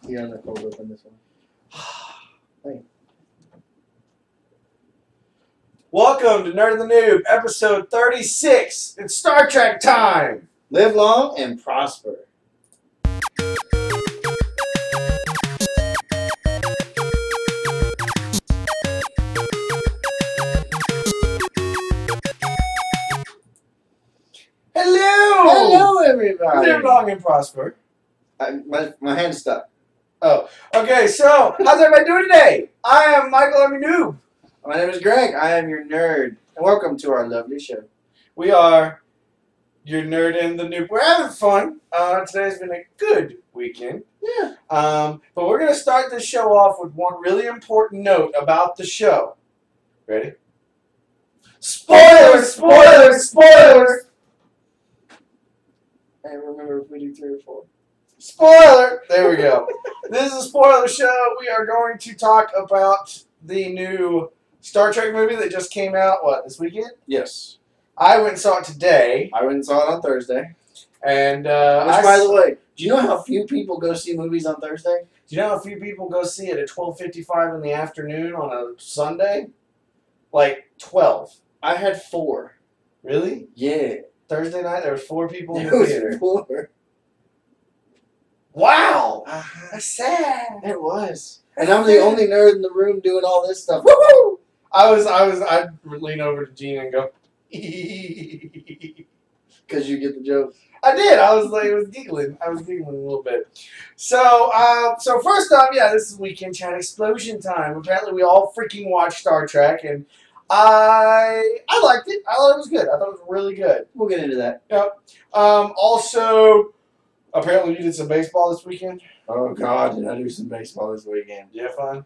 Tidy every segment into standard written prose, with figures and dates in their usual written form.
Here on the cold open this one. Hey. Welcome to Nerd and the Noob, episode 36. It's Star Trek time. Live long and prosper. Hello. Hello, everybody. Live long and prosper. My hand's stuck. Oh, okay. So, how's everybody doing today? I am Michael. I'm your noob. My name is Greg. I am your nerd. And welcome to our lovely show. We are your Nerd and the Noob. We're having fun. Today's been a good weekend. Yeah. But we're gonna start this show off with one really important note about the show. Ready? Spoilers! Spoilers! Spoilers! I remember if we do 3 or 4. Spoiler! There we go. This is a spoiler show. We are going to talk about the new Star Trek movie that just came out, this weekend? Yes. I went and saw it today. I went and saw it on Thursday. And, by the way, do you know how few people go see movies on Thursday? Do you know how few people go see it at 12:55 in the afternoon on a Sunday? Like 12. I had 4. Really? Yeah. Thursday night, there was 4 people in There the theater. was 4. Wow! That's sad. It was. And I'm the only nerd in the room doing all this stuff. Woohoo! I'd lean over to Gina and go, Because you get the joke. I did. I was giggling. I was giggling a little bit. So first off, yeah, this is Weekend Chat Explosion time. Apparently, we all freaking watched Star Trek, and I liked it. I thought it was good. I thought it was really good. We'll get into that. Yep. Also, apparently, you did some baseball this weekend. Oh, God, did I do some baseball this weekend. You have fun?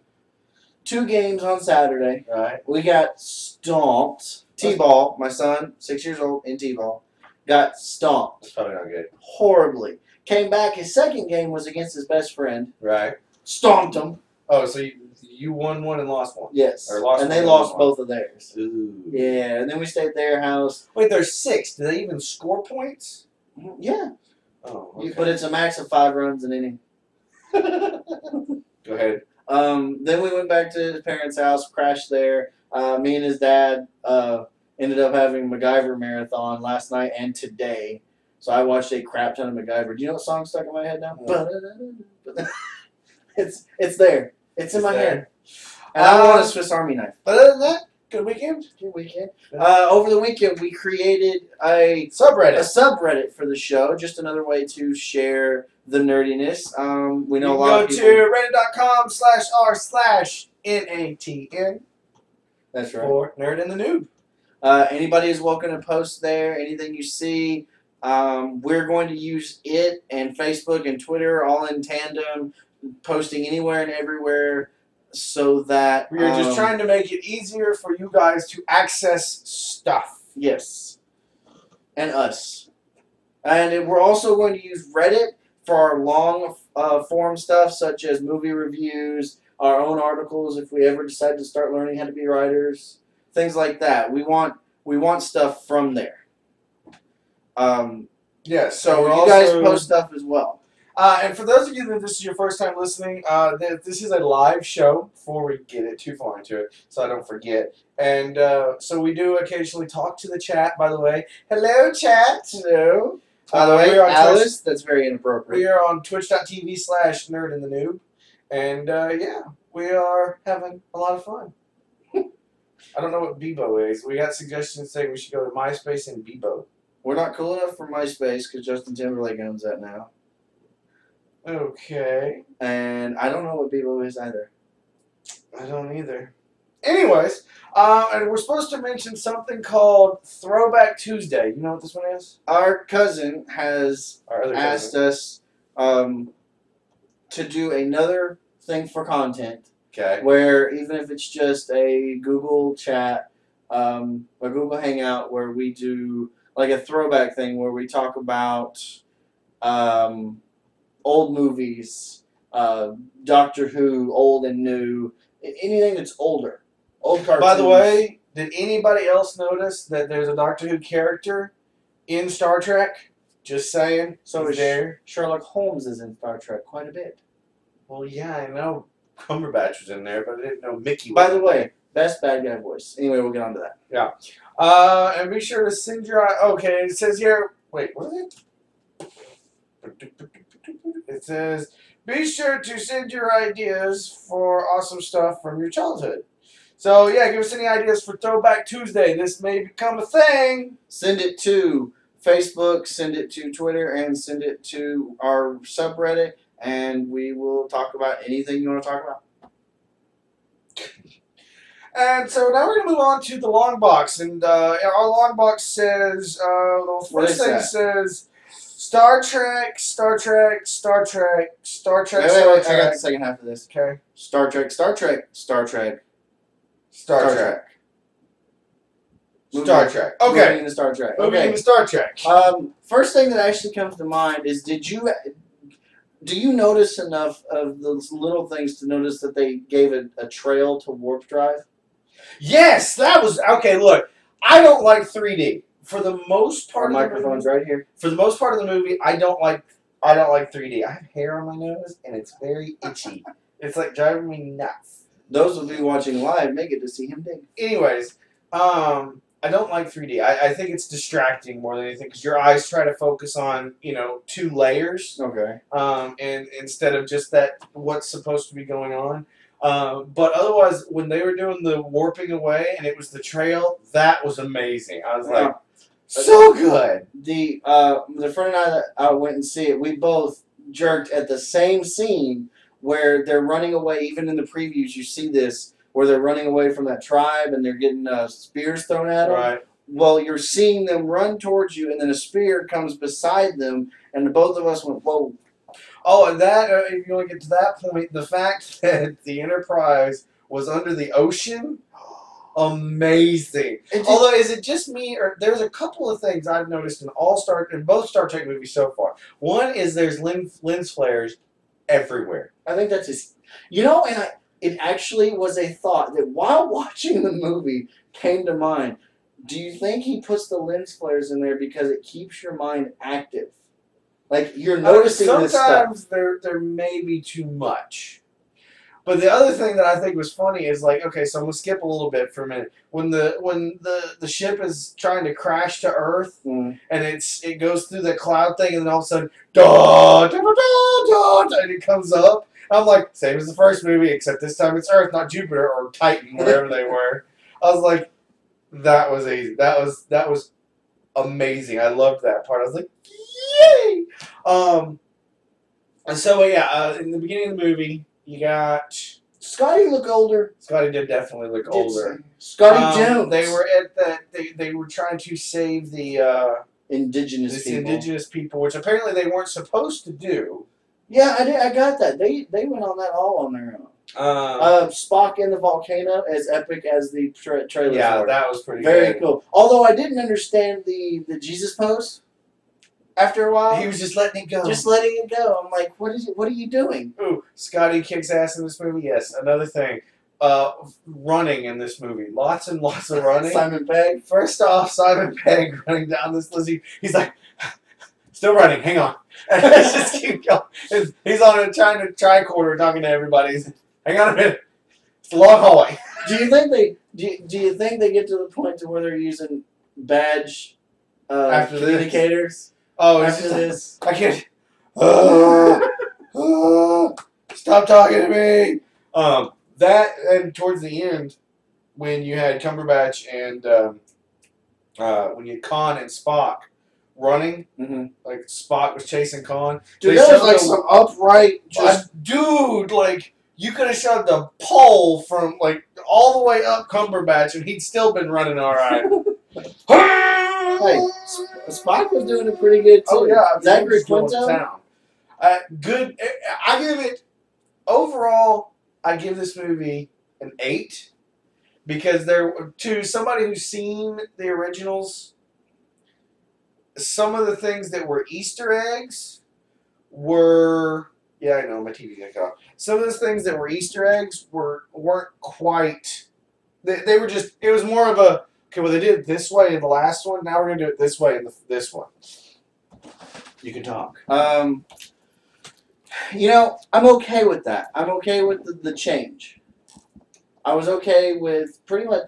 2 games on Saturday. Right. We got stomped. T-ball, my son, 6 years old, in T-ball, got stomped. That's probably not good. Horribly. Came back, his second game was against his best friend. Right. Stomped him. Oh, so you won one and lost one. Yes. Or lost and one they and lost won both of theirs. Ooh. Yeah, and then we stayed at their house. Wait, there's 6. Do they even score points? Yeah. Oh, okay. But it's a max of 5 runs an inning. Go ahead. Then we went back to his parents' house, crashed there. Me and his dad ended up having MacGyver marathon last night and today. So I watched a crap ton of MacGyver. Do you know what song stuck in my head now? It's there. It's in my head. And I want a Swiss Army knife. But other than that, good weekend. Good weekend. Over the weekend, we created a subreddit for the show. Just another way to share the nerdiness. We know a lot of people. Go to reddit.com/r/NATN. That's right. For Nerd and the Noob. Anybody is welcome to post there. Anything you see. We're going to use it and Facebook and Twitter all in tandem, posting anywhere and everywhere so that... We are just trying to make it easier for you guys to access stuff. Yes. And us. And we're also going to use Reddit for our long form stuff, such as movie reviews, our own articles if we ever decide to start learning how to be writers, things like that. We want stuff from there. Yeah, so you guys post stuff as well. And for those of you that this is your first time listening, this is a live show before we get too far into it, so I don't forget. And so we do occasionally talk to the chat, by the way. Hello, chat. Hello. By the way, Alice, that's very inappropriate. We are on twitch.tv/nerdandthenoob. And, yeah, we are having a lot of fun. I don't know what Bebo is. We got suggestions saying we should go to MySpace and Bebo. We're not cool enough for MySpace because Justin Timberlake owns that now. Okay. And I don't know what Bebo is either. I don't either. Anyways, and we're supposed to mention something called Throwback Tuesday. You know what this one is? Our cousin has asked us to do another thing for content. Okay. Where even if it's just a Google chat, a Google Hangout where we do like a throwback thing where we talk about old movies, Doctor Who, old and new, anything that's older. Old cartoons. By the way, did anybody else notice that there's a Doctor Who character in Star Trek? Just saying. So is there. Sherlock Holmes is in Star Trek quite a bit. Well, yeah, I know Cumberbatch was in there, but I didn't know Mickey was By the in way, best bad guy voice. Anyway, we'll get on to that. there. And be sure to send your... Okay, it says here... Wait, what is it? It says, be sure to send your ideas for awesome stuff from your childhood. So, yeah, give us any ideas for Throwback Tuesday. This may become a thing. Send it to Facebook, send it to Twitter, and send it to our subreddit, and we will talk about anything you want to talk about. And so now we're going to move on to the long box. And our long box says, the first thing says, Star Trek, Star Trek, Star Trek, Star Trek, Wait, Star Trek. I got the second half of this. Okay. Star Trek, Star Trek, Star Trek, Star Trek. Star Trek. Okay. Moving into Star Trek. Moving Okay. into Star Trek. First thing that actually comes to mind is, do you notice enough of those little things to notice that they gave a trail to warp drive? Yes, that was okay. Look, I don't like 3D for the most part. Our of the microphone's movie, right here. For the most part of the movie, I don't like 3D. I have hair on my nose and it's very itchy. It's like driving me nuts. Those of you watching live may get to see him dig. Anyways, I don't like 3D. I think it's distracting more than anything because your eyes try to focus on, two layers. Okay. And instead of just that what's supposed to be going on. But otherwise, when they were doing the warping away and it was the trail, that was amazing. I was like, so good. The friend and I that went and see it, we both jerked at the same scene where they're running away. Even in the previews, you see this, where they're running away from that tribe and they're getting spears thrown at them. Right. Well, you're seeing them run towards you, and then a spear comes beside them, and both of us went, whoa. Oh, and that, if you want to get to that point, the fact that the Enterprise was under the ocean, amazing. Although, is it just me, or there's a couple of things I've noticed in both Star Trek movies so far. One is there's lens flares everywhere. I think that's his, and it actually was a thought that while watching the movie came to mind. Do you think he puts the lens flares in there because it keeps your mind active? Like, you're noticing this stuff. Sometimes there may be too much. But the other thing that I think was funny is, like, okay, so I'm going to skip a little bit for a minute. When the ship is trying to crash to Earth, and it goes through the cloud thing, and then all of a sudden, da, da, da, da, da, and it comes up. I'm like, same as the first movie, except this time it's Earth, not Jupiter or Titan, wherever they were. I was like, that was amazing. I loved that part. I was like, yay! And so in the beginning of the movie, you got Scotty look older. Scotty did definitely look older. Scotty Jones. They were at that. They were trying to save the indigenous people, which apparently they weren't supposed to do. Yeah, I got that. They went on that all on their own. Spock in the volcano, as epic as the trailer. Yeah, that was pretty very good. cool. Although I didn't understand the Jesus pose. After a while, he was just letting it go. Just letting it go. I'm like, what are you doing? Ooh, Scotty kicks ass in this movie. Yes, another thing. Running in this movie. Lots and lots of running. Simon Pegg. First off, Simon Pegg running down this list. He's like, still running. Hang on. And let's just keep going. He's on a tricorder talking to everybody. He's, hang on a minute. It's a long hallway. Do you think they get to the point to where they're using badge after communicators? This? Oh, after this, I can't. Stop talking to me. That and towards the end, when you had Cumberbatch and when you had Khan and Spock running, like Spock was chasing Khan. Dude, that was like some upright, dude, like you could have shoved the pole from like all the way up Cumberbatch, and he'd still been running all right. Hey, Spock was doing it pretty good too. Oh yeah, Zachary Quinto. Good. I give it overall. I give this movie an 8 because to somebody who's seen the originals, some of the things that were Easter eggs were I know my TV got cut off. Some of those things that were Easter eggs weren't quite. They were just. It was more of a. Okay, well, they did it this way in the last one. Now we're going to do it this way in this one. You can talk. You know, I'm okay with that. I'm okay with the change. I was okay with pretty much.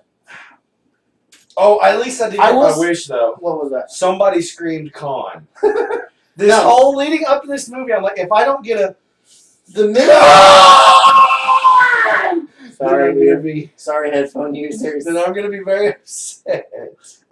Oh, at least I did get my wish, though. What was that? Somebody screamed Khan. This whole leading up to this movie, I'm like, if I don't get the middle. Sorry, headphone users. Then I'm gonna be very upset.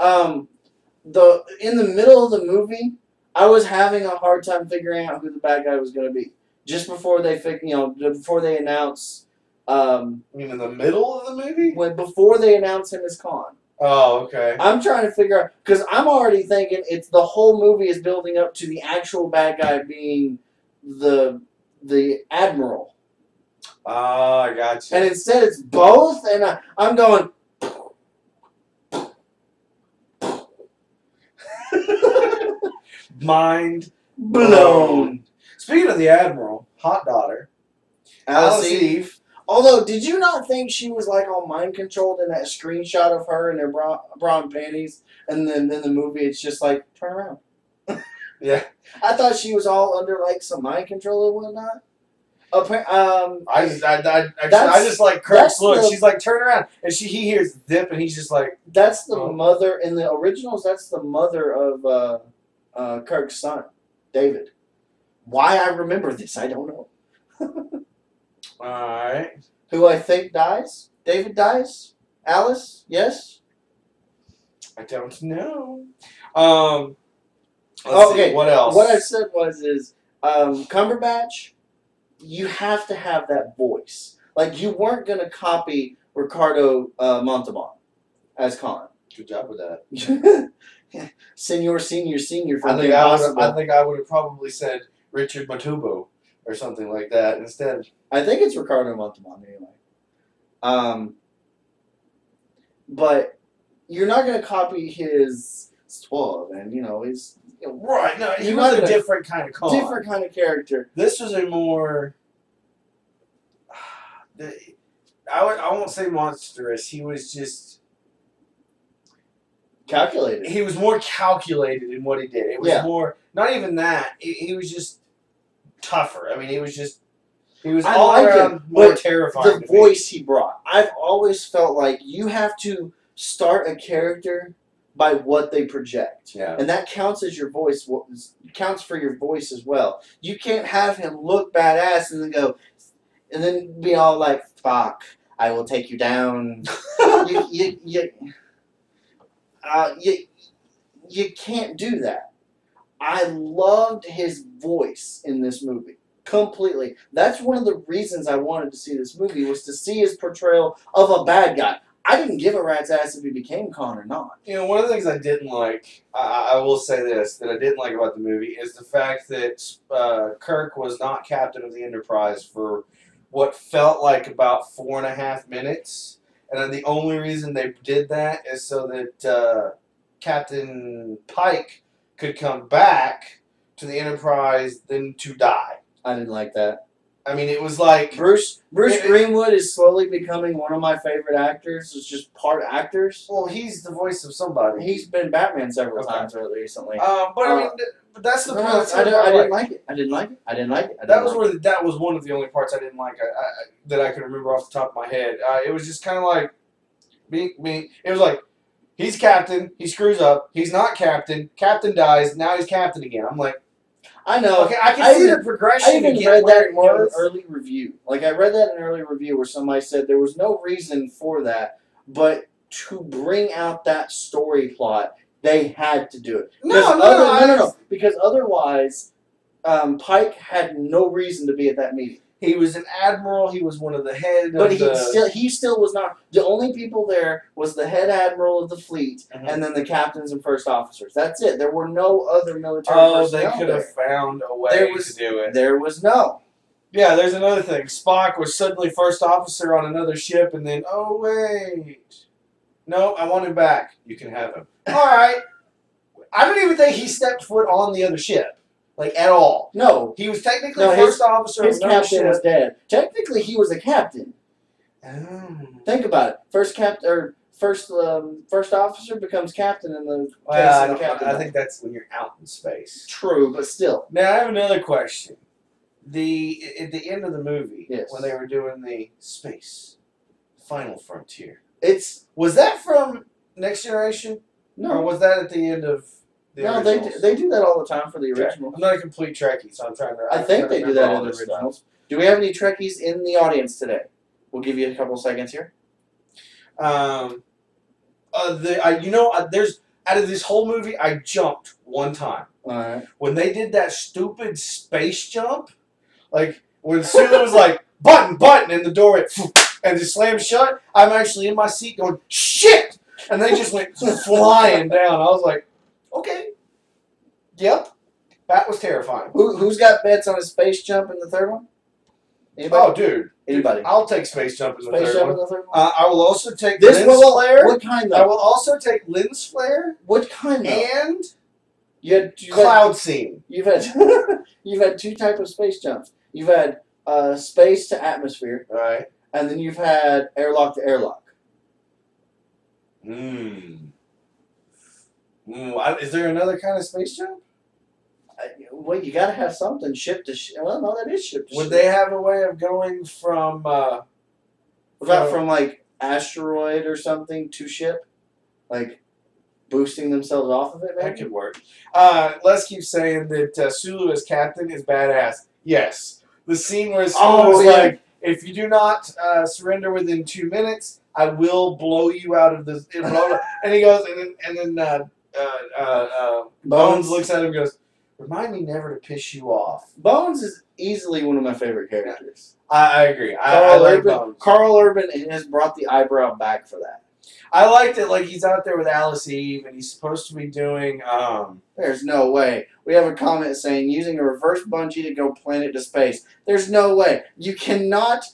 In the middle of the movie, I was having a hard time figuring out who the bad guy was going to be. Just before they before they announce. You mean in the middle of the movie? Before they announce him as Khan. Oh, okay. I'm trying to figure out because I'm already thinking it's the whole movie is building up to the actual bad guy being the admiral. Oh, I got you. And instead it's both, and I'm going. Mind blown. Speaking of the admiral, hot daughter, Alice Eve. Although, did you not think she was like all mind controlled in that screenshot of her in her bra and panties, and then in the movie it's just like turn around. Yeah, I thought she was all under like some mind control and whatnot. I just like Kirk's look. She's like turn around, and he hears dip, and he's just like. That's the mother in the originals. That's the mother of Kirk's son, David. Why I remember this, I don't know. Alright. Who I think dies? David dies? Alice? Yes? I don't know. Okay. See, what else? What I said is Cumberbatch, you have to have that voice. Like, you weren't going to copy Ricardo Montalban as Khan. Good job with that. Senior from I think I would have probably said Richard Matubo or something like that instead. I think it's Ricardo Montalban anyway. But you're not going to copy his suave and his right. No, he was a different kind of Khan. Different kind of character. This was a more. I won't say monstrous. He was just calculated. He was more calculated in what he did. It was more. Not even that. He was just tougher. I mean, he was all around more terrifying. The voice he brought. I've always felt like you have to start a character by what they project. Yeah. And that counts as your voice. Counts for your voice as well. You can't have him look badass and then go, and then be all like, "Fuck, I will take you down." You can't do that. I loved his voice in this movie. Completely. That's one of the reasons I wanted to see this movie, was to see his portrayal of a bad guy. I didn't give a rat's ass if he became Khan or not. One of the things I didn't like, I will say this, that I didn't like about the movie, is the fact that Kirk was not captain of the Enterprise for what felt like about 4.5 minutes. And then the only reason they did that is so that Captain Pike could come back to the Enterprise then to die. I didn't like that. I mean, it was like... Bruce Greenwood is slowly becoming one of my favorite actors. It's just part actors. Well, he's the voice of somebody. He's been Batman several times recently. But I mean, but that's the part. I didn't like it. I didn't like it. That was one of the only parts I didn't like that I could remember off the top of my head. It was just kind of like... It was like, he's captain, he screws up, he's not captain, captain dies, now he's captain again. I'm like... I know. Okay, I can see the progression. I even read that in an early review. Like, I read that in an early review where somebody said there was no reason for that, but to bring out that story plot, they had to do it. No. Because otherwise, Pike had no reason to be at that meeting. He was an admiral. He was one of the head. But he still was not. The only people there was the head admiral of the fleet, and then the captains and first officers. That's it. There were no other military personnel. Oh, they could have found a way to do it. There was no. Yeah, there's another thing. Spock was suddenly first officer on another ship, and then, oh wait, no, I want him back. You can have him. All right. I don't even think he stepped foot on the other ship. Like, at all. No. He was technically first officer. His captain was dead. Technically, he was a captain. Oh. Think about it. First officer becomes captain in the I think that's when you're out in space. True, but still. Now, I have another question. at the end of the movie, Yes. when they were doing the space final frontier, It's was that from Next Generation, or no, was that at the end of the no. originals? They do that all the time for the Okay. originals. I'm not a complete Trekkie, so I'm trying to. I think they do that in the this stuff. originals. Do we have any Trekkies in the audience today? We'll give you a couple seconds here. There's out of this whole movie, I jumped one time. All right. When they did that stupid space jump, like when Sulu was like, button, and the door went, and just slammed shut, I'm actually in my seat going, shit! And they just went flying down. I was like, okay. Yep. That was terrifying. Who's got bets on a space jump in the third one? Anybody? Oh, dude. Anybody? I'll take space jump in the Space third jump one. in the third one? I will also take This lens flare. What kind I though? will also take lens flare What kind though? and You cloud scene. You've had you've had two types of space jumps. You've had space to atmosphere, All right. and then you've had airlock to airlock. Is there another kind of space jump? Well, you gotta have something ship to ship. Well, no, that is ship to Would ship. they have a way of going from What about from like asteroid or something to ship, like boosting themselves off of it? that Maybe. could work. Let's keep saying that Sulu as captain is badass. Yes. The scene where Sulu was like, if you do not surrender within 2 minutes, I will blow you out of this. And he goes, and then Bones looks at him and goes, remind me never to piss you off. Bones is easily one of my favorite characters. I agree. I like Bones. Carl Urban has brought the eyebrow back for that. I liked it. Like he's out there with Alice Eve, and he's supposed to be doing. There's no way. We have a comment saying using a reverse bungee to go planet to space. There's no way. You cannot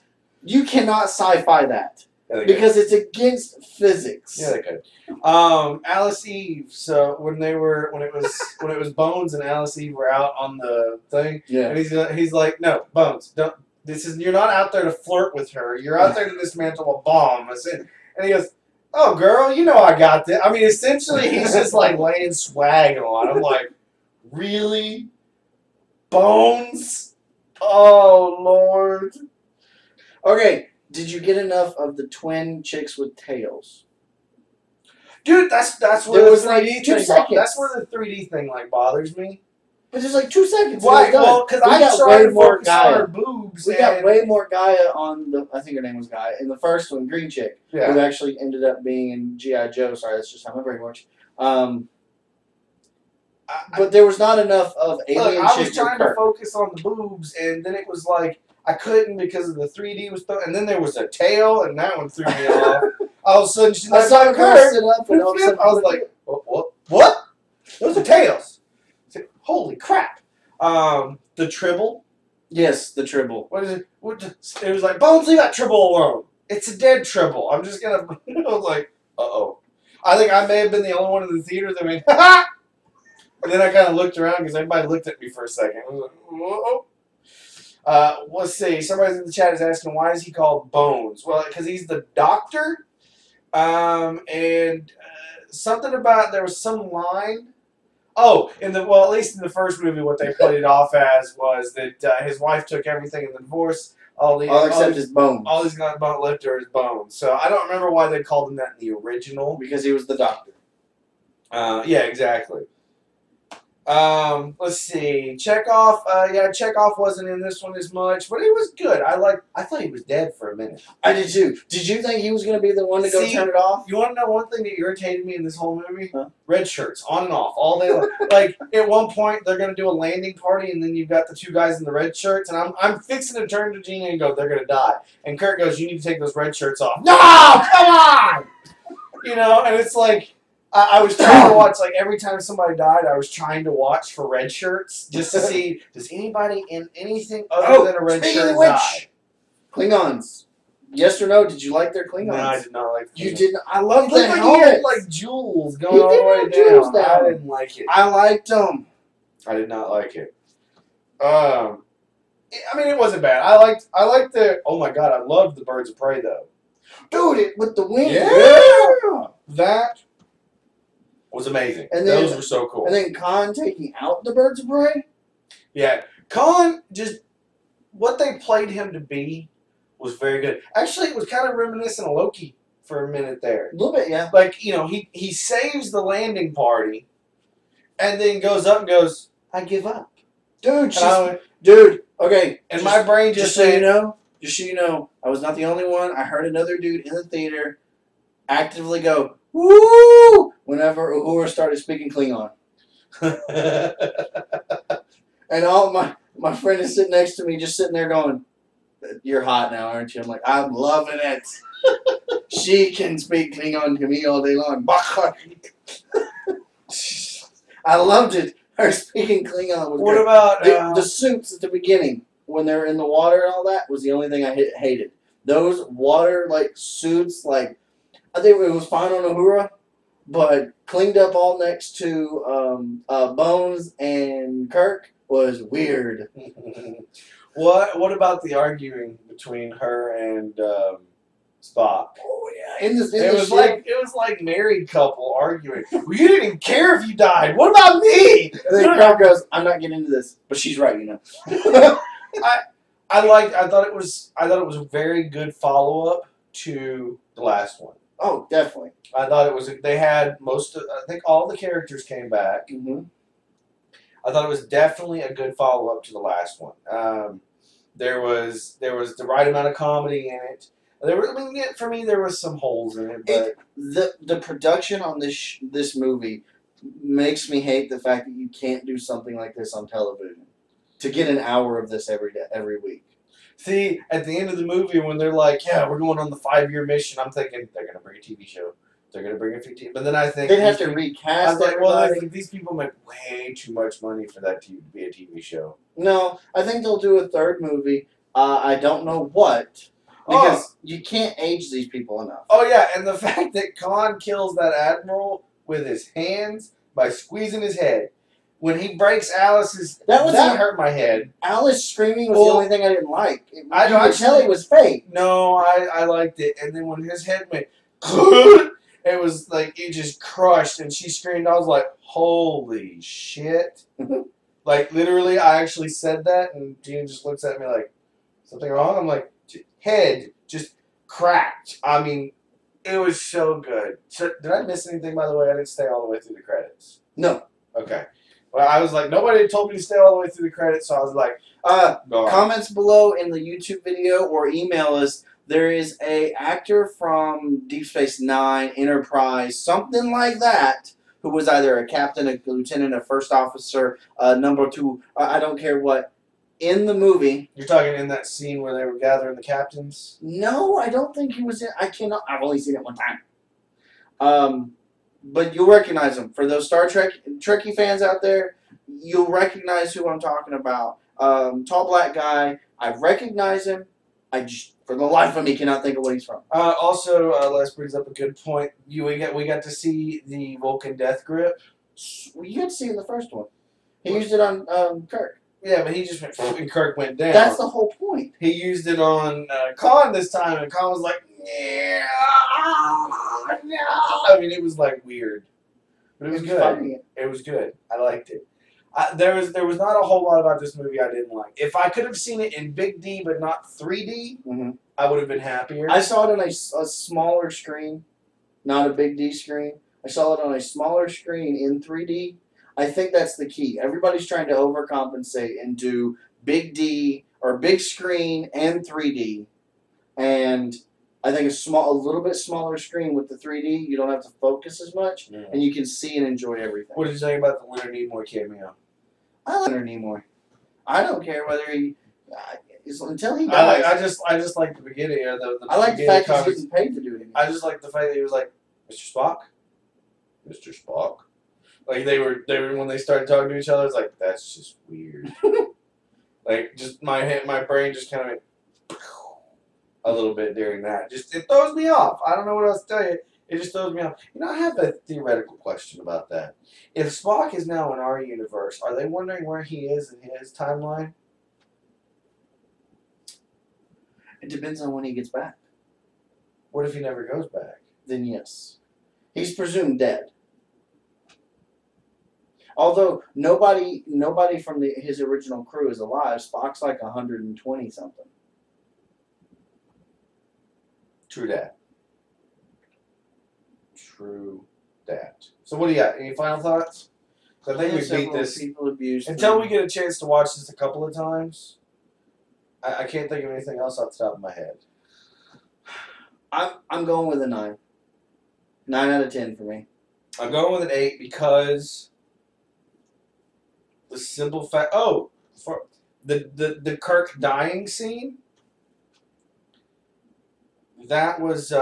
sci-fi that because it's against physics. Yeah, they could. Alice Eve. So when it was Bones and Alice Eve were out on the thing, Yeah. and he's like, no, Bones, don't. You're not out there to flirt with her. You're out there to dismantle a bomb. And he goes, oh, girl, you know I got this. I mean, essentially, he's just like laying swag on. I'm like, really? Bones? Oh, Lord. Okay, did you get enough of the twin chicks with tails? Dude, that's where There the was, like, 3D 2 thing. seconds. That's where the 3D thing like bothers me. But there's like 2 seconds. Why? Well, because I started to focus on her boobs. We got way more Gaia on the. I think her name was Gaia in the first one, Green Chick, who Yeah. actually ended up being in G.I. Joe. Sorry, that's just how my brain works. But there was not enough of alien. Look, I was chick trying with to focus on the boobs, and then it was like I couldn't because of the 3D was. And then there was a tail, and that one threw me off. All of a sudden, she's I like, saw her sit up, and all of a sudden, I was like, what? Those are tails. I said, holy crap. The tribble. yes, the tribble. What is it? It was like, Bones, leave that tribble alone. It's a dead tribble. I'm just gonna. I was like, uh-oh. I think I may have been the only one in the theater that went, ha! And then I kind of looked around because everybody looked at me for a second. I was like, whoa. Let's see. Somebody in the chat is asking, why is he called Bones? Well, because he's the doctor. And something about, there was some line. Oh, at least in the first movie, what they played it off as was that his wife took everything in the divorce. All except his bones. All he's got left are his bones. So I don't remember why they called him that in the original. Because he was the doctor. Yeah, exactly. Let's see. Chekhov. Chekhov wasn't in this one as much, but it was good. I thought he was dead for a minute. I did too. Did you think he was going to be the one to go turn it off? You want to know one thing that irritated me in this whole movie? Huh? Red shirts, on and off, all day long. Like, at one point, they're going to do a landing party, and then you've got the 2 guys in the red shirts, and I'm fixing to turn to Gina and go, they're going to die. And Kurt goes, you need to take those red shirts off. No! Come on! You know, and it's like, I was trying to watch, like, every time somebody died, I was trying to watch for red shirts just to see, does anybody in anything other than a red shirt die? Klingons. Yes or no? Did you like their Klingons? No, I did not like You didn't. I love the the like helmets. he had, like, jewels going He all did the way have jewels down. down. I didn't like it. I liked them. I did not like it. I mean, it wasn't bad. I liked the. Oh my god, I loved the Birds of Prey though. Dude, it with the wings. Yeah. That was amazing. And then, those were so cool. And then Khan taking out the Birds of Prey. Yeah, Khan just what they played him to be was very good. Actually, it was kind of reminiscent of Loki for a minute there. A little bit, yeah. Like, he saves the landing party and then goes up and goes, I give up. Dude, went, okay. And my brain just so said, just so you know, I was not the only one. I heard another dude in the theater actively go, woo, whenever Uhura started speaking Klingon. And all my friend is sitting next to me, just sitting there going, you're hot now, aren't you? I'm like, I'm loving it. She can speak Klingon to me all day long. I loved it. Her speaking Klingon was What great. about the suits at the beginning when they're in the water and all that was the only thing I hated. Those water suits, I think it was fine on Uhura, but cleaned up all next to Bones and Kirk was weird. What about the arguing between her and Spock? Oh yeah, It was like married couple arguing. Well, you didn't even care if you died. What about me? And then Kirk goes, "I'm not getting into this," but she's right, you know. I thought it was a very good follow up to the last one. Oh, definitely. I thought it was. They had I think all the characters came back. Mm-hmm. I thought it was definitely a good follow up to the last one. There was the right amount of comedy in it. For me, there was some holes in it, but the production on this movie makes me hate the fact that you can't do something like this on television to get an hour of this every week. See, at the end of the movie, when they're like, "Yeah, we're going on the 5-year mission," I'm thinking they're gonna bring a TV show. They're gonna bring a TV, but then I think they'd have to recast. I was like, well, everybody. these people make way too much money for that to be a TV show. No, I think they'll do a third movie. I don't know what. Because you can't age these people enough. Oh, yeah, and the fact that Khan kills that admiral with his hands by squeezing his head. When he breaks Alice's... That hurt my head. Alice screaming was the only thing I didn't like. I could tell it was fake. No, I liked it. And then when his head went... It was like, it just crushed, and she screamed. I was like, holy shit. Literally, I actually said that, and Gina just looks at me like, something wrong? I'm like... Head just cracked. I mean, it was so good. So, did I miss anything, by the way? I didn't stay all the way through the credits. No. Okay. Well, I was like, nobody told me to stay all the way through the credits, so I was like, go on. Comments below in the YouTube video or email us. There is a actor from Deep Space Nine, Enterprise, something like that, who was either a captain, a lieutenant, a first officer, number 2, I don't care what. In the movie. You're talking in that scene where they were gathering the captains? No, I don't think he was in. I've only seen it one time. But you'll recognize him. For those Star Trek Trekkie fans out there, you'll recognize who I'm talking about. Tall black guy. I recognize him. I just, for the life of me, cannot think of what he's from. Also, Les brings up a good point. We got to see the Vulcan death grip. You got to see it in the first one. He used it on Kirk. Yeah, but he just went, and Kirk went down. That's the whole point. He used it on Khan this time, and Khan was like, yeah, no. I mean, it was like weird. But it was good. It was good. I liked it. There was not a whole lot about this movie I didn't like. If I could have seen it in Big D but not 3D, I would have been happier. I saw it on a smaller screen, not a Big D screen. I saw it on a smaller screen in 3D. I think that's the key. Everybody's trying to overcompensate and do Big D or big screen and 3D. And I think a little bit smaller screen with the 3D, you don't have to focus as much, and you can see and enjoy everything. What did you think about the Leonard Nimoy cameo? I like Leonard Nimoy. I don't care whether he until he dies. I just like the beginning. I like the fact he's getting paid to do it. I just like the fact that he was like, Mr. Spock, Mr. Spock. Like they were when they started talking to each other. It's like, that's just weird. Like just my brain just kind of went a little bit during that. Just it throws me off. I don't know what else to tell you. It just throws me off. I have a theoretical question about that. If Spock is now in our universe, are they wondering where he is in his timeline? It depends on when he gets back. What if he never goes back? Then yes, he's presumed dead. Although nobody from his original crew is alive. Spock's like 120 something. True that. True that. So what do you got? Any final thoughts? I think we beat this. People abused Until we get a chance to watch this a couple of times, I can't think of anything else off the top of my head. I'm going with a 9. 9 out of 10 for me. I'm going with an 8 because the simple fact. Oh, for the Kirk dying scene. That was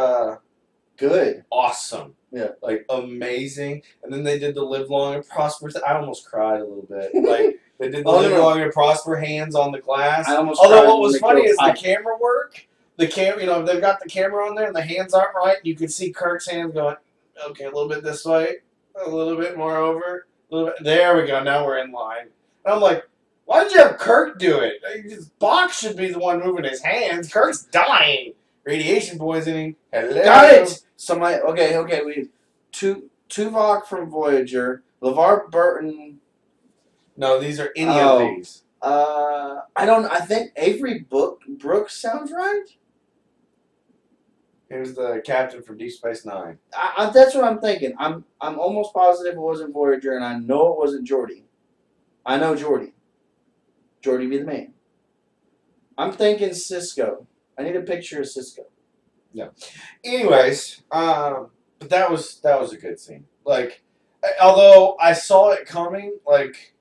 good. Awesome. Yeah. Like amazing. And then they did the live long and prosper. I almost cried a little bit. Like they did the live long and prosper hands on the glass. I almost Although cried what was funny is the camera work. The they've got the camera on there and the hands aren't right. You can see Kirk's hands going, okay, a little bit this way, a little bit more over, a little bit. There we go. Now we're in line. And I'm like, why did you have Kirk do it? Spock should be the one moving his hands. Kirk's dying. Radiation poisoning. Hello. Got it. So okay. We Tuvok from Voyager, LeVar Burton. No, these are any of these. I think Avery Brooks sounds right. He was the captain from Deep Space Nine. That's what I'm thinking. I'm almost positive it wasn't Voyager, and I know it wasn't Geordi. I know Geordi. Geordi be the man. I'm thinking Cisco. I need a picture of Cisco. Yeah. Anyways, but that was a good scene. Like, although I saw it coming, like,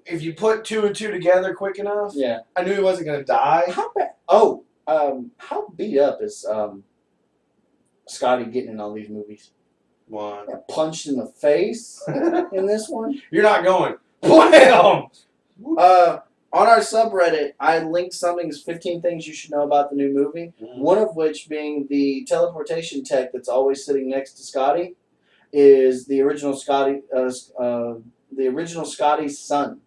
if you put 2 and 2 together quick enough, yeah, I knew he wasn't gonna die. How bad? Oh, how beat up is Scotty getting in all these movies? One. Got punched in the face in this one. You're not going. Blam! On our subreddit, I linked something's 15 things you should know about the new movie. Mm-hmm. One of which being the teleportation tech that's always sitting next to Scotty is the original Scotty's son,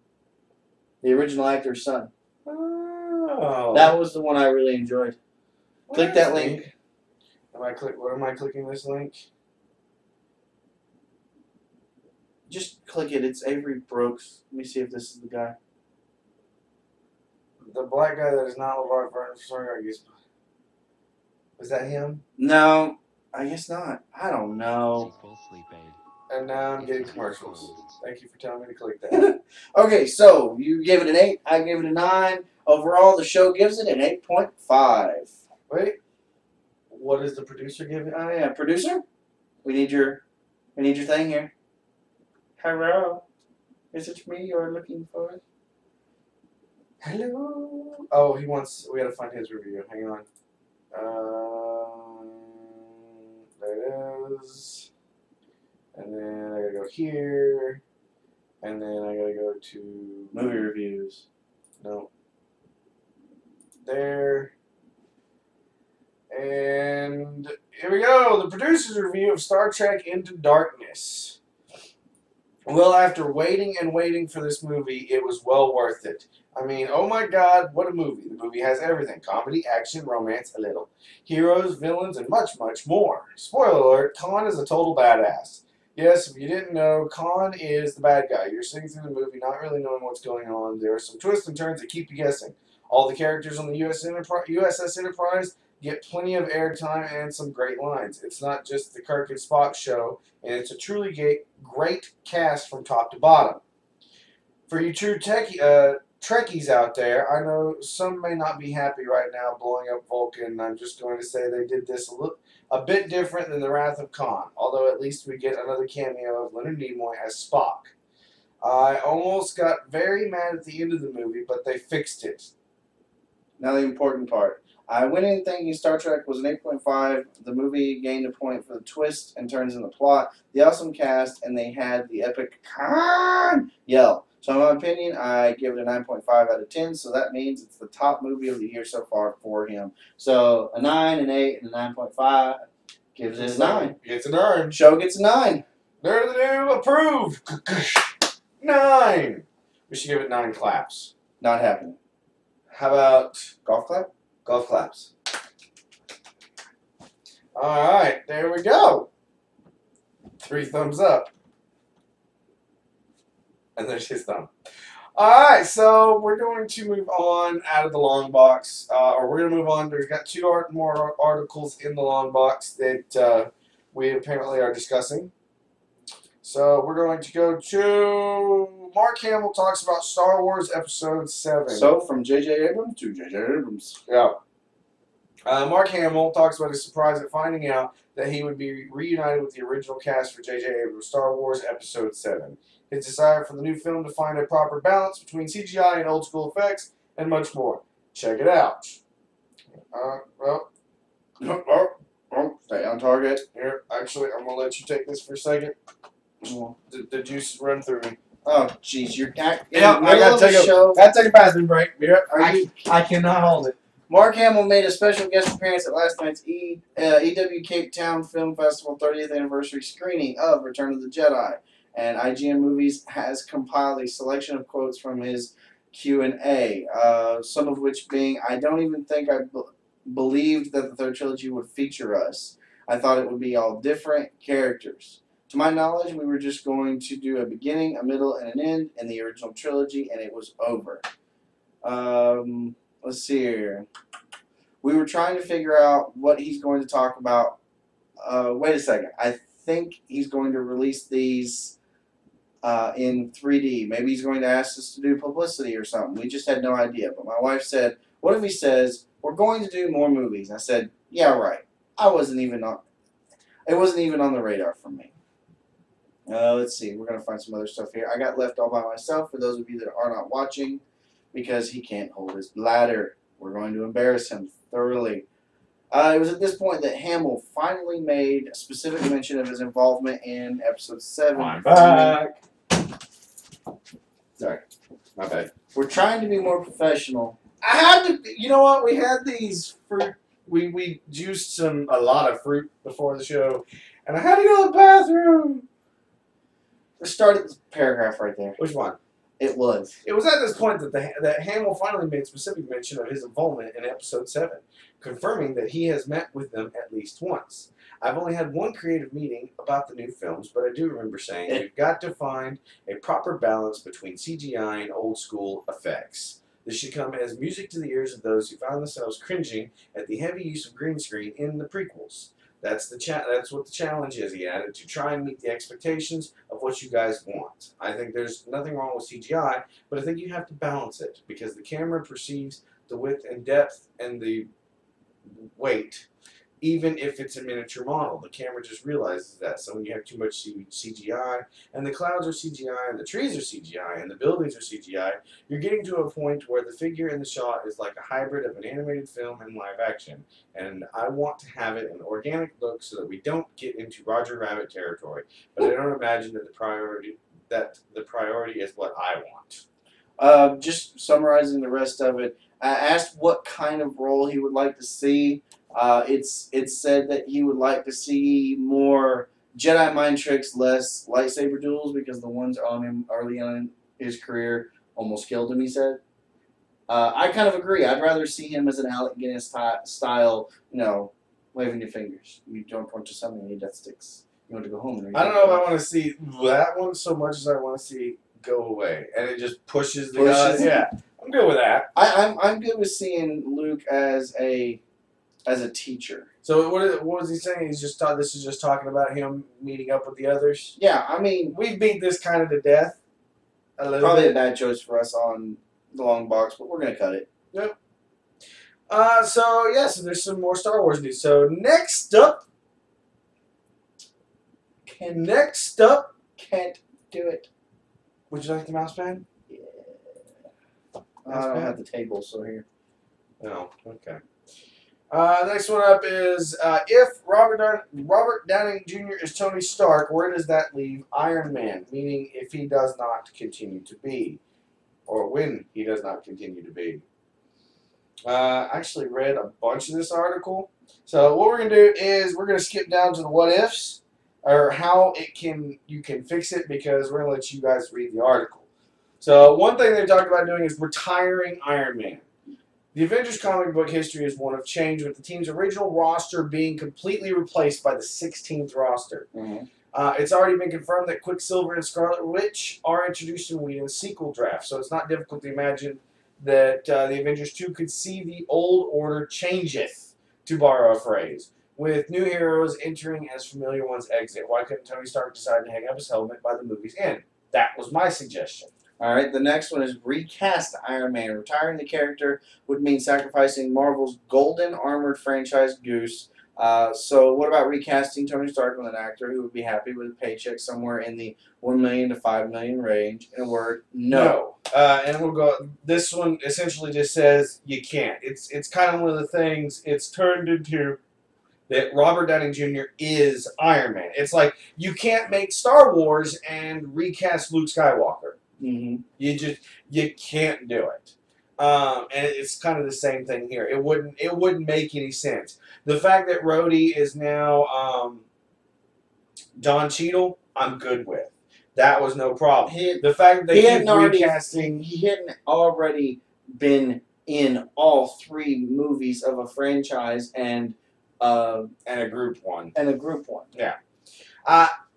the original actor's son. Oh. That was the one I really enjoyed. Click that link. What am I clicking this link? Just click it. It's Avery Brooks. Let me see if this is the guy. The black guy that is not LeVar Burton. Sorry, I guess. Was that him? No, I guess not. I don't know. And now I'm getting commercials. Thank you for telling me to click that. Okay, so you gave it an 8. I gave it a 9. Overall, the show gives it an 8.5. Wait. What is the producer giving? Oh yeah, producer. We need your thing here. Hello. Is it me you're looking for? Hello. Oh, we gotta find his review. Hang on. There it is. And then I gotta go here. And then I gotta go to Movie reviews. No. There. And here we go. The producer's review of Star Trek Into Darkness. Well, after waiting and waiting for this movie, it was well worth it. I mean, oh my God, what a movie. The movie has everything. Comedy, action, romance, a little. Heroes, villains, and much, much more. Spoiler alert, Khan is a total badass. Yes, if you didn't know, Khan is the bad guy. You're sitting through the movie not really knowing what's going on. There are some twists and turns that keep you guessing. All the characters on the USS Enterprise get plenty of airtime and some great lines. It's not just the Kirk and Spock show, and it's a truly great cast from top to bottom. For you true Trekkies out there, I know some may not be happy right now blowing up Vulcan. I'm just going to say they did this a bit different than the Wrath of Khan, although at least we get another cameo of Leonard Nimoy as Spock. I almost got very mad at the end of the movie, but they fixed it. Now the important part. I went in thinking Star Trek was an 8.5. The movie gained a point for the twist and turns in the plot, the awesome cast, and they had the epic Khan yell. So in my opinion, I give it a 9.5 out of 10, so that means it's the top movie of the year so far for him. So a 9, an 8, and a 9.5 gives it a 9. Gets a 9. Show gets a 9. New approved. 9. We should give it 9 claps. Not happening. How about Golf clap? golf claps? All right, there we go. 3 thumbs up. And there's his thumb. Alright, so we're going to move on out of the long box. Or we're going to move on. There's got two more articles in the long box that we apparently are discussing. So we're going to go to Mark Hamill talks about Star Wars Episode 7. So from J.J. Abrams to J.J. Abrams. Yeah. Mark Hamill talks about his surprise at finding out that he would be reunited with the original cast for J.J. Abrams' Star Wars Episode 7. His desire for the new film to find a proper balance between CGI and old school effects, and much more. Check it out. Stay on target. Here, actually, I'm going to let you take this for a second. The juice run through me. Oh, jeez, you're not. Yeah, I got to take a bathroom break. I cannot hold it. Mark Hamill made a special guest appearance at last night's EW Cape Town Film Festival 30th anniversary screening of Return of the Jedi, and IGN Movies has compiled a selection of quotes from his Q&A, some of which being, "I don't even think I believed that the third trilogy would feature us. I thought it would be all different characters. To my knowledge, we were just going to do a beginning, a middle, and an end in the original trilogy, and it was over." Let's see here. We were trying to figure out what he's going to talk about. Wait a second. I think he's going to release these in 3D. Maybe he's going to ask us to do publicity or something. We just had no idea. But my wife said, "What if he says, we're going to do more movies?" I said, "Yeah, right." It wasn't even on the radar for me. Let's see. We're going to find some other stuff here. I got left all by myself for those of you that are not watching because he can't hold his bladder. We're going to embarrass him thoroughly. It was at this point that Hamill finally made a specific mention of his involvement in Episode 7. I'm back. Sorry. My bad. We're trying to be more professional. I had to, you know what? We had these fruit. We juiced a lot of fruit before the show, and I had to go to the bathroom. Let's start at the paragraph right there. Which one? It was. It was at this point that Hamill finally made specific mention of his involvement in Episode 7, confirming that he has met with them at least once. "I've only had one creative meeting about the new films, but I do remember saying we've got to find a proper balance between CGI and old school effects. This should come as music to the ears of those who found themselves cringing at the heavy use of green screen in the prequels. That's what the challenge is," he added, "to try and meet the expectations of what you guys want. I think there's nothing wrong with CGI, but I think you have to balance it, because the camera perceives the width and depth and the weight, even if it's a miniature model. The camera just realizes that. So when you have too much CGI, and the clouds are CGI, and the trees are CGI, and the buildings are CGI, you're getting to a point where the figure in the shot is like a hybrid of an animated film and live action. And I want to have it an organic look so that we don't get into Roger Rabbit territory. But I don't imagine that the priority is what I want." Just summarizing the rest of it, I asked what kind of role he would like to see. It's said that he would like to see more Jedi mind tricks, less lightsaber duels, because the ones on him early on in his career almost killed him, he said. I kind of agree. I'd rather see him as an Alec Guinness style, waving your fingers. You don't want to summon any death sticks. You want to go home. I don't know if I want to see that one so much as I want to see go away, and it just pushes the guy. Yeah, I'm good with that. I'm good with seeing Luke as a teacher. So what was he saying? He's just this is just talking about him meeting up with the others. Yeah, I mean, we beat this kind of to death. Probably a bad choice for us on the long box, but we're gonna cut it. Yep. So there's some more Star Wars news. So next up, can't do it. Would you like the mouse pad? Yeah. I don't have the table, so here. Oh, okay. Next one up is if Robert Downey Jr. is Tony Stark, where does that leave Iron Man? Meaning if he does not continue to be, or when he does not continue to be. I actually read a bunch of this article. So what we're going to do is we're going to skip down to the what ifs, or how you can fix it, because we're going to let you guys read the article. So one thing they talked about doing is retiring Iron Man. The Avengers comic book history is one of change, with the team's original roster being completely replaced by the 16th roster. Mm-hmm. It's already been confirmed that Quicksilver and Scarlet Witch are introduced in Whedon's sequel draft, so it's not difficult to imagine that the Avengers 2 could see the old order changeth, to borrow a phrase, with new heroes entering as familiar ones exit. Why couldn't Tony Stark decide to hang up his helmet by the movie's end? That was my suggestion. All right, the next one is recast Iron Man. Retiring the character would mean sacrificing Marvel's golden armored franchise goose. So what about recasting Tony Stark with an actor who would be happy with a paycheck somewhere in the $1 million to $5 million range? In a word, no. And we'll go. This one essentially just says you can't. It's kind of one of the things it's turned into that Robert Downey Jr. is Iron Man. It's like you can't make Star Wars and recast Luke Skywalker. Mm-hmm. You can't do it. And it's kind of the same thing here. It wouldn't make any sense. The fact that Rhodey is now Don Cheadle, I'm good with. That was no problem. The fact that they keep recasting, he hadn't already been in all 3 movies of a franchise and a group one. Yeah,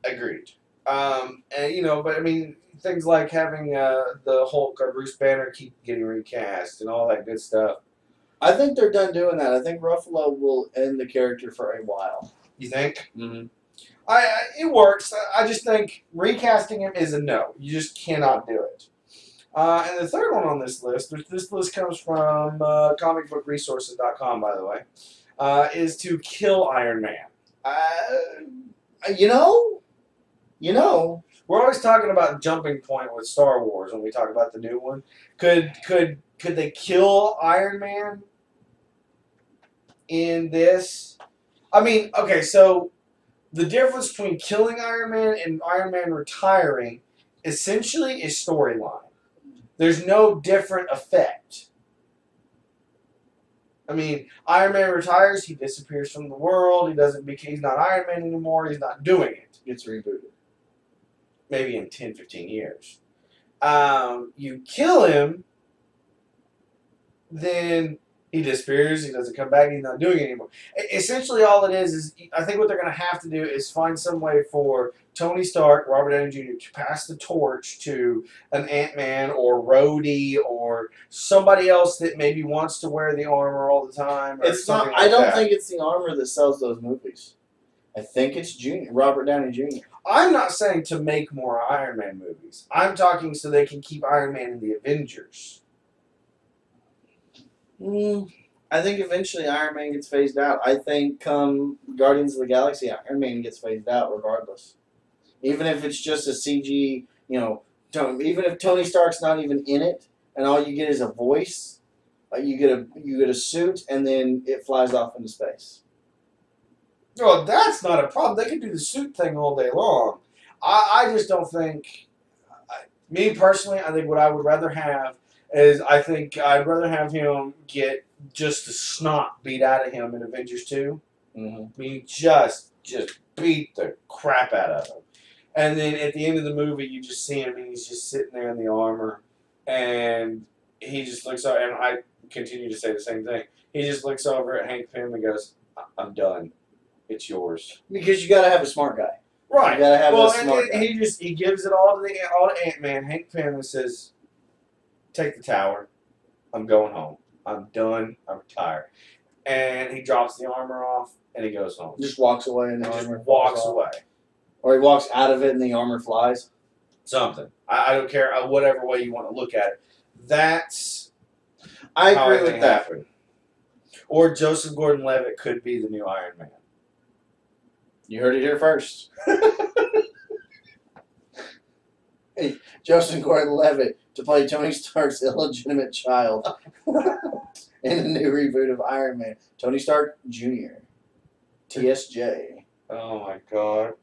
agreed. And but I mean, things like having the Hulk or Bruce Banner keep getting recast and all that good stuff. I think they're done doing that. I think Ruffalo will end the character for a while. You think? Mm-hmm. It works. I just think recasting him is a no. You just cannot do it. And the third one on this list, which this list comes from comicbookresources.com, by the way, is to kill Iron Man. We're always talking about jumping point with Star Wars when we talk about the new one. Could they kill Iron Man in this? I mean, okay, so the difference between killing Iron Man and Iron Man retiring essentially is storyline. There's no different effect. I mean, Iron Man retires, he disappears from the world, he's not Iron Man anymore, he's not doing it. Gets rebooted. Maybe in 10, 15 years. You kill him, then he disappears, he doesn't come back, he's not doing it anymore. Essentially all it is I think what they're going to have to do is find some way for Tony Stark, Robert Downey Jr. to pass the torch to an Ant-Man or Rhodey or somebody else that maybe wants to wear the armor all the time. It's not. I don't think it's the armor that sells those movies. I think it's Robert Downey Jr. I'm not saying to make more Iron Man movies. I'm talking so they can keep Iron Man in the Avengers. I think eventually Iron Man gets phased out. I think come Guardians of the Galaxy, Iron Man gets phased out regardless. Even if it's just a CG, even if Tony Stark's not even in it, and all you get is a voice, you get a suit, and then it flies off into space. Well, that's not a problem. They can do the suit thing all day long. I just don't think. Me personally, I think what I would rather have is I'd rather have him get just the snot beat out of him in Avengers 2. Mm-hmm. I mean, just beat the crap out of him. And then at the end of the movie, you just see him, and he's just sitting there in the armor, and he just looks over, and I continue to say the same thing. He just looks over at Hank Pym and goes, "I'm done. It's yours." Because you got to have a smart guy. Right. You got to have a smart guy. He gives it all to Ant-Man, Hank Pym, and says, "Take the tower. I'm going home. I'm done. I'm retired." And he drops the armor off, and he goes home. Just walks away, and the armor walks away. Or he walks out of it, and the armor flies. Something. I don't care. Whatever way you want to look at it. That's. I agree with that. Happen. Or Joseph Gordon-Levitt could be the new Iron Man. You heard it here first. Hey, Joseph Gordon-Levitt to play Tony Stark's illegitimate child in the new reboot of Iron Man. Tony Stark Jr. TSJ. Oh my God.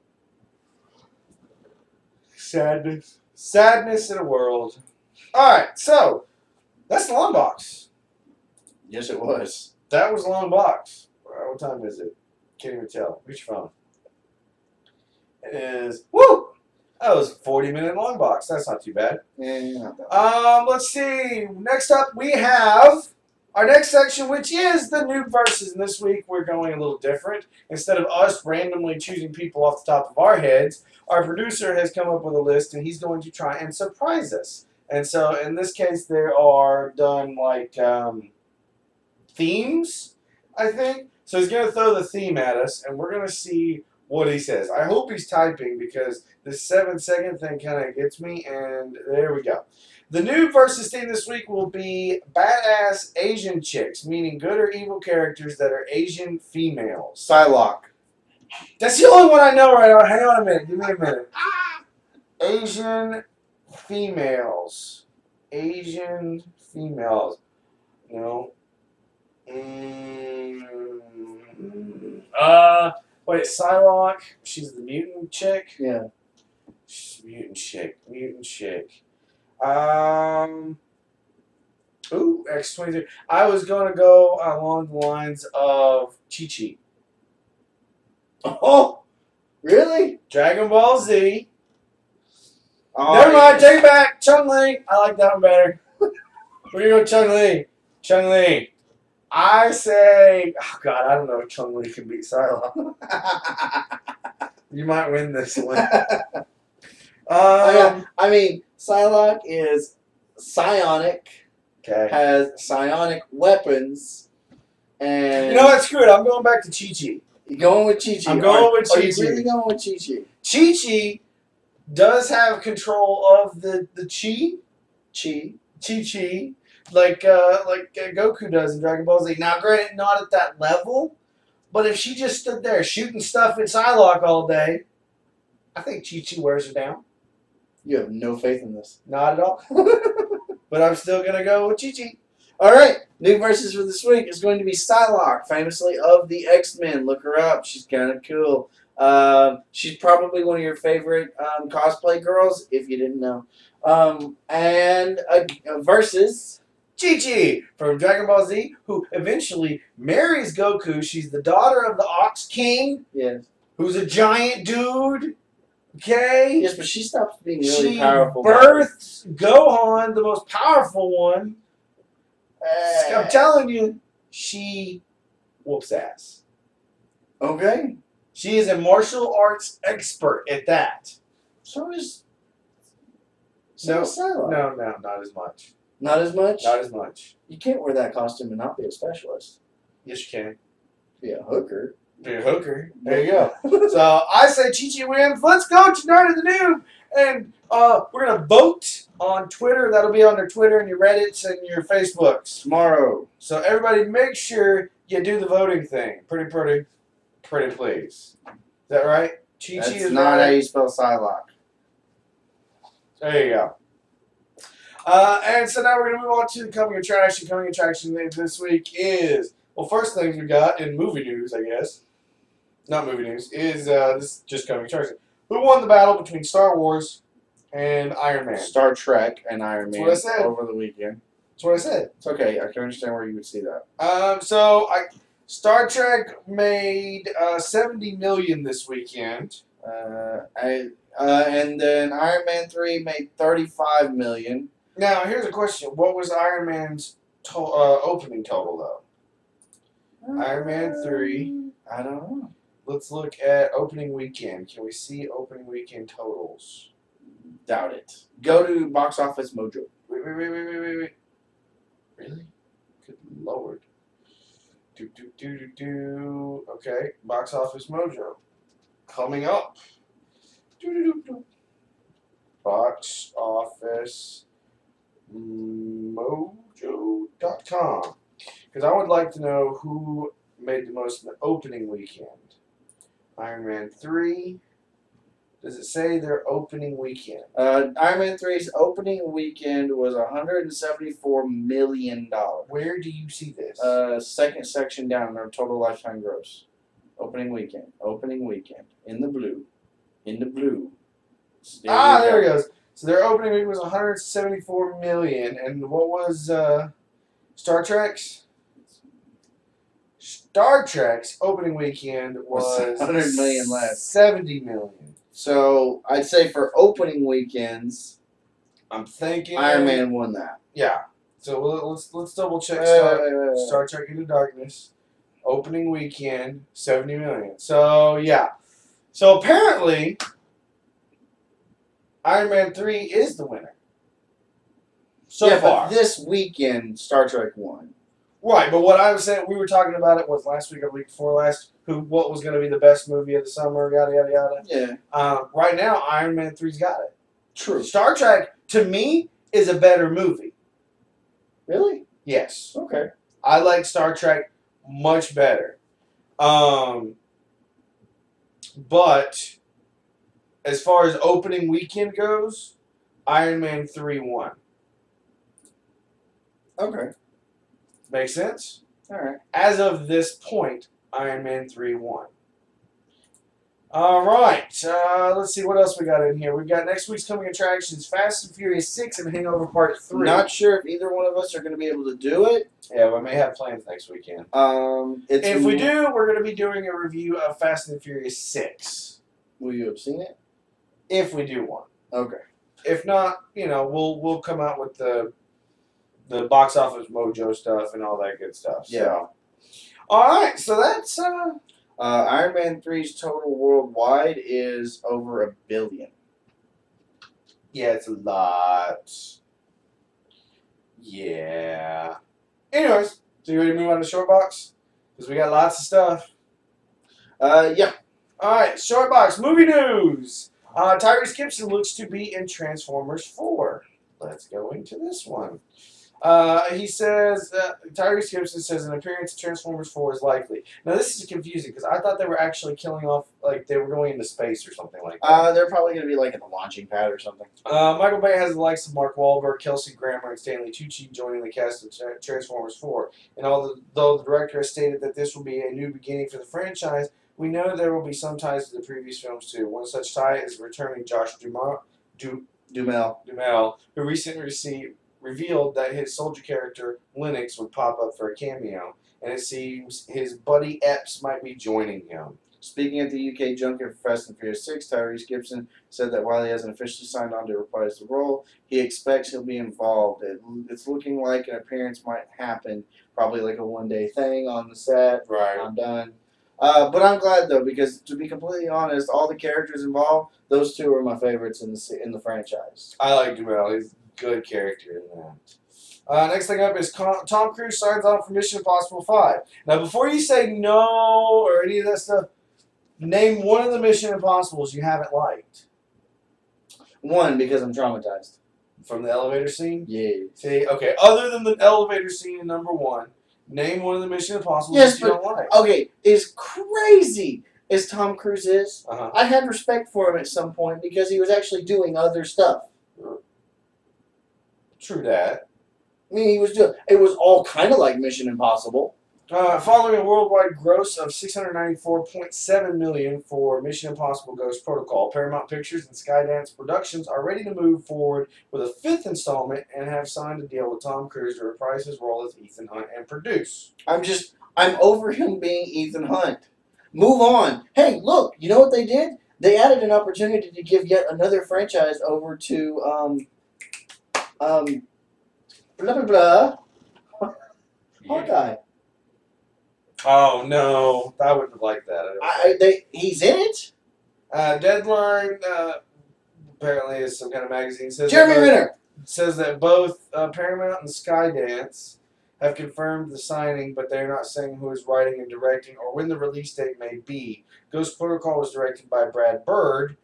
Sadness. Sadness in a world. Alright, so that's the long box. Yes, it was. That was a long box. What time is it? Can't even tell. Where's your phone? It is. Woo! That was a 40-minute long box. That's not too bad. Yeah, not that bad. Let's see. Next up, we have our next section, which is the Noob versus. And this week we're going a little different. Instead of us randomly choosing people off the top of our heads, our producer has come up with a list, and he's going to try and surprise us. And so in this case, there are done like themes, I think. So he's going to throw the theme at us, and we're going to see what he says. I hope he's typing because this 7-second thing kind of gets me, and there we go. The Noob versus theme this week will be badass Asian chicks, meaning good or evil characters that are Asian females. Psylocke. That's the only one I know right now. Hang on a minute. Give me a minute. Asian females. Asian females. No. Wait, Psylocke. She's the mutant chick? Yeah. She's mutant chick. Mutant chick. Ooh, X-23. I was going to go along the lines of Chi-Chi. Oh, really? Dragon Ball Z. Oh, Never mind, take it back. Chun-Li. I like that one better. We're going to go Chun-Li. Chun-Li. I say, oh God, I don't know if Chun-Li can beat Psylocke. You might win this one. I mean, Psylocke is psionic, Okay. has psionic weapons, and You know what? Screw it. I'm going back to Chi-Chi. you're going with Chi-Chi. I'm going with Are you Chi-Chi. really going with Chi-Chi? Chi-Chi does have control of the Chi. Chi-Chi. Like Goku does in Dragon Ball Z. Now, granted, not at that level, but if she just stood there shooting stuff at Psylocke all day, I think Chi-Chi wears her down. You have no faith in this. Not at all. But I'm still going to go with Chi-Chi. All right, new versus for this week is going to be Psylocke, famously of the X-Men. Look her up; she's kind of cool. She's probably one of your favorite cosplay girls, if you didn't know. And versus Chi-Chi from Dragon Ball Z, who eventually marries Goku. She's the daughter of the Ox King, yes, who's a giant dude. Okay? yes, but she stops being really She powerful. births Gohan, the most powerful one. I'm telling you, she whoops ass. Okay, She is a martial arts expert at that. so is No, Psylocke. No, not as much. Not as much. Not as much. You can't wear that costume and not be a specialist. Yes, you can. Be a hooker. Be a hooker. There you go. So I say Chi-Chi wins. Let's go to Night of the Noob. And we're going to vote on Twitter. That'll be on their Twitter and your Reddits and your Facebooks Tomorrow. So everybody make sure you do the voting thing. Pretty please. Is that right? Chi-Chi That's is not right. how you spell Psylocke. There you go. And so now we're going to move on to the coming attraction. Coming attraction this week is, well, first things we got in movie news, I guess. Not movie news, is this just coming attraction. Who won the battle between Star Wars and Iron Man? Star Trek and Iron Man That's what I said. over the weekend. That's what I said. It's okay. I can understand where you would see that. Star Trek made $70 million this weekend. And then Iron Man 3 made $35 million. Now, here's a question. What was Iron Man's opening total, though? Iron Man 3. I don't know. Let's look at opening weekend. Can we see opening weekend totals? Doubt it. Go to Box Office Mojo. Wait. Really? Good Lord. Okay, Box Office Mojo. Coming up. Box Office Mojo.com. Because I would like to know who made the most in the opening weekend. Iron Man 3. Does it say their opening weekend? Iron Man 3's opening weekend was $174 million. Where do you see this? Second section down, their total lifetime gross. Opening weekend. In the blue. There it goes. So their opening week was $174 million. And what was Star Trek's? Star Trek's opening weekend was $100 million less. $70 million. So I'd say for opening weekends, I'm thinking Iron Man won that. Yeah. So let's double check Wait. Star Trek Into Darkness. Opening weekend, 70 million. So yeah. So apparently, Iron Man 3 is the winner. So far. But this weekend, Star Trek won. Right, but what I was saying, we were talking about it was last week or the week before last. What was going to be the best movie of the summer? Yada yada yada. Yeah. Right now, Iron Man 3's got it. True. Star Trek to me is a better movie. Really? Yes. Okay. I like Star Trek much better. But as far as opening weekend goes, Iron Man 3 won. Okay. Make sense? All right. As of this point, Iron Man 3 won. All right. Let's see what else we got in here. We've got next week's coming attractions: Fast and Furious 6 and Hangover Part 3. Not sure if either one of us are going to be able to do it. Yeah, we may have plans next weekend. If we do, we're going to be doing a review of Fast and Furious 6. Will you have seen it? If we do one. Okay. If not, we'll come out with the box office mojo stuff and all that good stuff. Yeah. So. All right. So that's Iron Man 3's total worldwide is over $1 billion. Yeah, it's a lot. Yeah. Anyways, so you ready to move on to short box? Because we got lots of stuff. Yeah. All right, short box movie news. Tyrese Gibson looks to be in Transformers 4. Let's go into this one. He says, Tyrese Gibson says an appearance in Transformers 4 is likely. Now, this is confusing because I thought they were actually killing off, like they were going into space or something like that. They're probably going to be like at the launching pad or something. Michael Bay has the likes of Mark Wahlberg, Kelsey Grammer, and Stanley Tucci joining the cast of Transformers 4. And although the director has stated that this will be a new beginning for the franchise, we know there will be some ties to the previous films too. One such tie is returning Josh Duhamel, who recently revealed that his soldier character, Lennox, would pop up for a cameo, and it seems his buddy Epps might be joining him. Speaking at the UK junket for Fast and Furious 6, Tyrese Gibson said that while he hasn't officially signed on to reprise the role, he expects he'll be involved. It's looking like an appearance might happen, probably like a one-day thing on the set. Right. I'm done. But I'm glad though, because to be completely honest, all the characters involved, those two are my favorites in the franchise. I like Duhamel. He's a good character in that. Next thing up is Tom Cruise signs on for Mission Impossible 5. Now, before you say no or any of that stuff, name one of the Mission Impossibles you haven't liked. One, because I'm traumatized. From the elevator scene? Yeah. See, okay, other than the elevator scene in number 1, name one of the Mission Impossibles that you don't like. Okay, as crazy as Tom Cruise is, Uh-huh. I had respect for him at some point because he was actually doing other stuff. True that. I mean, it was all kind of like Mission Impossible. Following a worldwide gross of $694.7 million for Mission Impossible Ghost Protocol, Paramount Pictures and Skydance Productions are ready to move forward with a 5th installment and have signed a deal with Tom Cruise to reprise his role as Ethan Hunt and produce. I'm over him being Ethan Hunt. Move on. Hey, look, you know what they did? They added an opportunity to give yet another franchise over to blah blah blah. Hawkeye. Oh no, I wouldn't have liked that. He's in it. Deadline apparently is some kind of magazine. Jeremy Renner says that both Paramount and Skydance have confirmed the signing, but they're not saying who is writing and directing or when the release date may be. Ghost Protocol was directed by Brad Bird,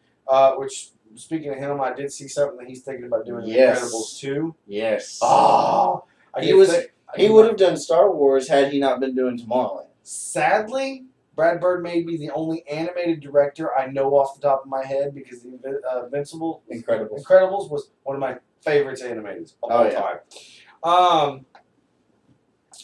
which, speaking of him, I did see something that he's thinking about doing Incredibles 2. Yes. Oh, he would have done Star Wars had he not been doing Tomorrowland. Sadly, Brad Bird may be the only animated director I know off the top of my head because the Incredibles was one of my favorites animated of all time.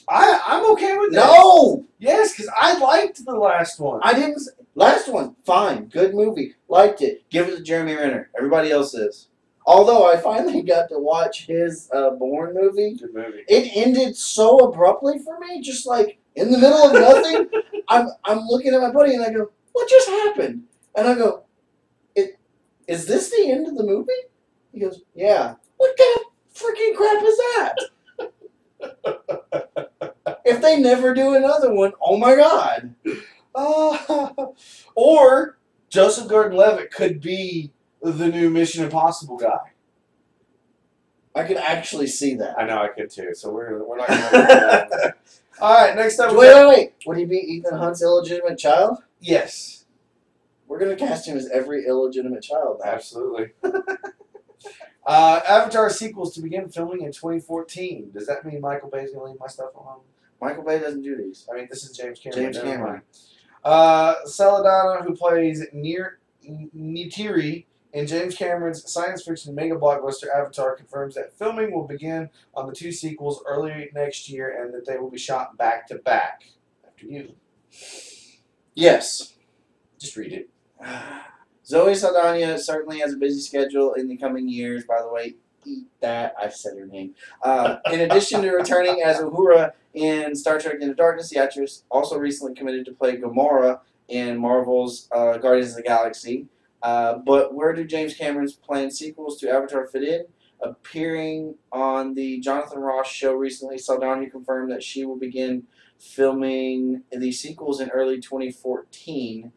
I'm okay with that. No! Yes, because I liked the last one. I didn't. Last one, fine. Good movie. Liked it. Give it to Jeremy Renner. Everybody else is. Although I finally got to watch his Bourne movie. Good movie. It ended so abruptly for me, just like in the middle of nothing. I'm looking at my buddy and I go, "What just happened?" And I go, "Is this the end of the movie?" He goes, "Yeah." What kind of freaking crap is that? If they never do another one, oh my god. Or Joseph Gordon-Levitt could be the new Mission Impossible guy. I could actually see that. I know I could too. So we're not going to. All right, next up. Wait. Would he be Ethan Hunt's illegitimate child? Yes. We're going to cast him as every illegitimate child now. Absolutely. Avatar sequels to begin filming in 2014. Does that mean Michael Bay's going to leave my stuff alone? Michael Bay doesn't do these. I mean, this is James Cameron. James Cameron. Saladana, who plays Neytiri in James Cameron's science fiction mega blockbuster Avatar, confirms that filming will begin on the two sequels early next year and that they will be shot back to back. After you. Yes. Just read it. Zoe Saldana certainly has a busy schedule in the coming years. By the way, eat that. I said her name. In addition to returning as Uhura in Star Trek Into Darkness, the actress also recently committed to play Gamora in Marvel's Guardians of the Galaxy. But where do James Cameron's planned sequels to Avatar fit in? Appearing on the Jonathan Ross show recently, Saldana confirmed that she will begin filming the sequels in early 2014.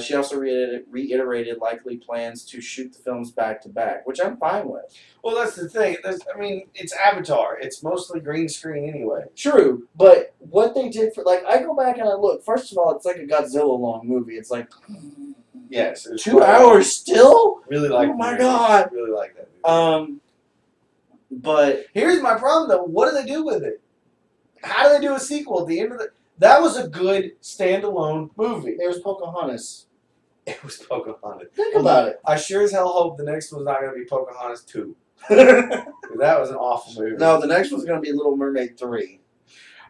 She also reiterated likely plans to shoot the films back to back, which I'm fine with. Well, that's the thing. It's Avatar. It's mostly green screen anyway. True, but what they did for I go back and I look. First of all, it's like a Godzilla long movie. It's like yes, 2 hours still. Really like. Oh my god. Really like that movie. But here's my problem though. What do they do with it? How do they do a sequel at the end of the? That was a good standalone movie. It was Pocahontas. It was Pocahontas. Think about it. I sure as hell hope the next one's not going to be Pocahontas 2. That was an awful movie. No, the next one's going to be Little Mermaid 3.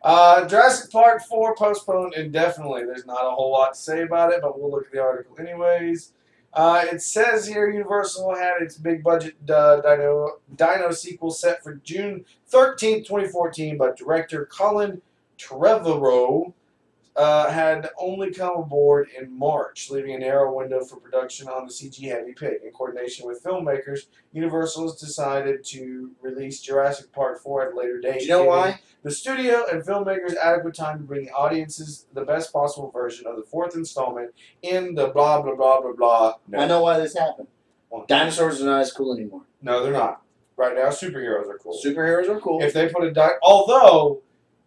Jurassic Park 4 postponed indefinitely. There's not a whole lot to say about it, but we'll look at the article anyways. It says here Universal had its big budget Dino sequel set for June 13th, 2014, but director Colin Trevorrow had only come aboard in March, leaving a narrow window for production on the CG-heavy pick. In coordination with filmmakers, Universal has decided to release Jurassic Park 4 at a later date. Do you know why? The studio and filmmakers adequate time to bring audiences the best possible version of the fourth installment in the blah, blah, blah, blah, blah. No. I know why this happened. Dinosaurs are not as cool anymore. No, they're not. Right now, superheroes are cool. Superheroes are cool. If they put although,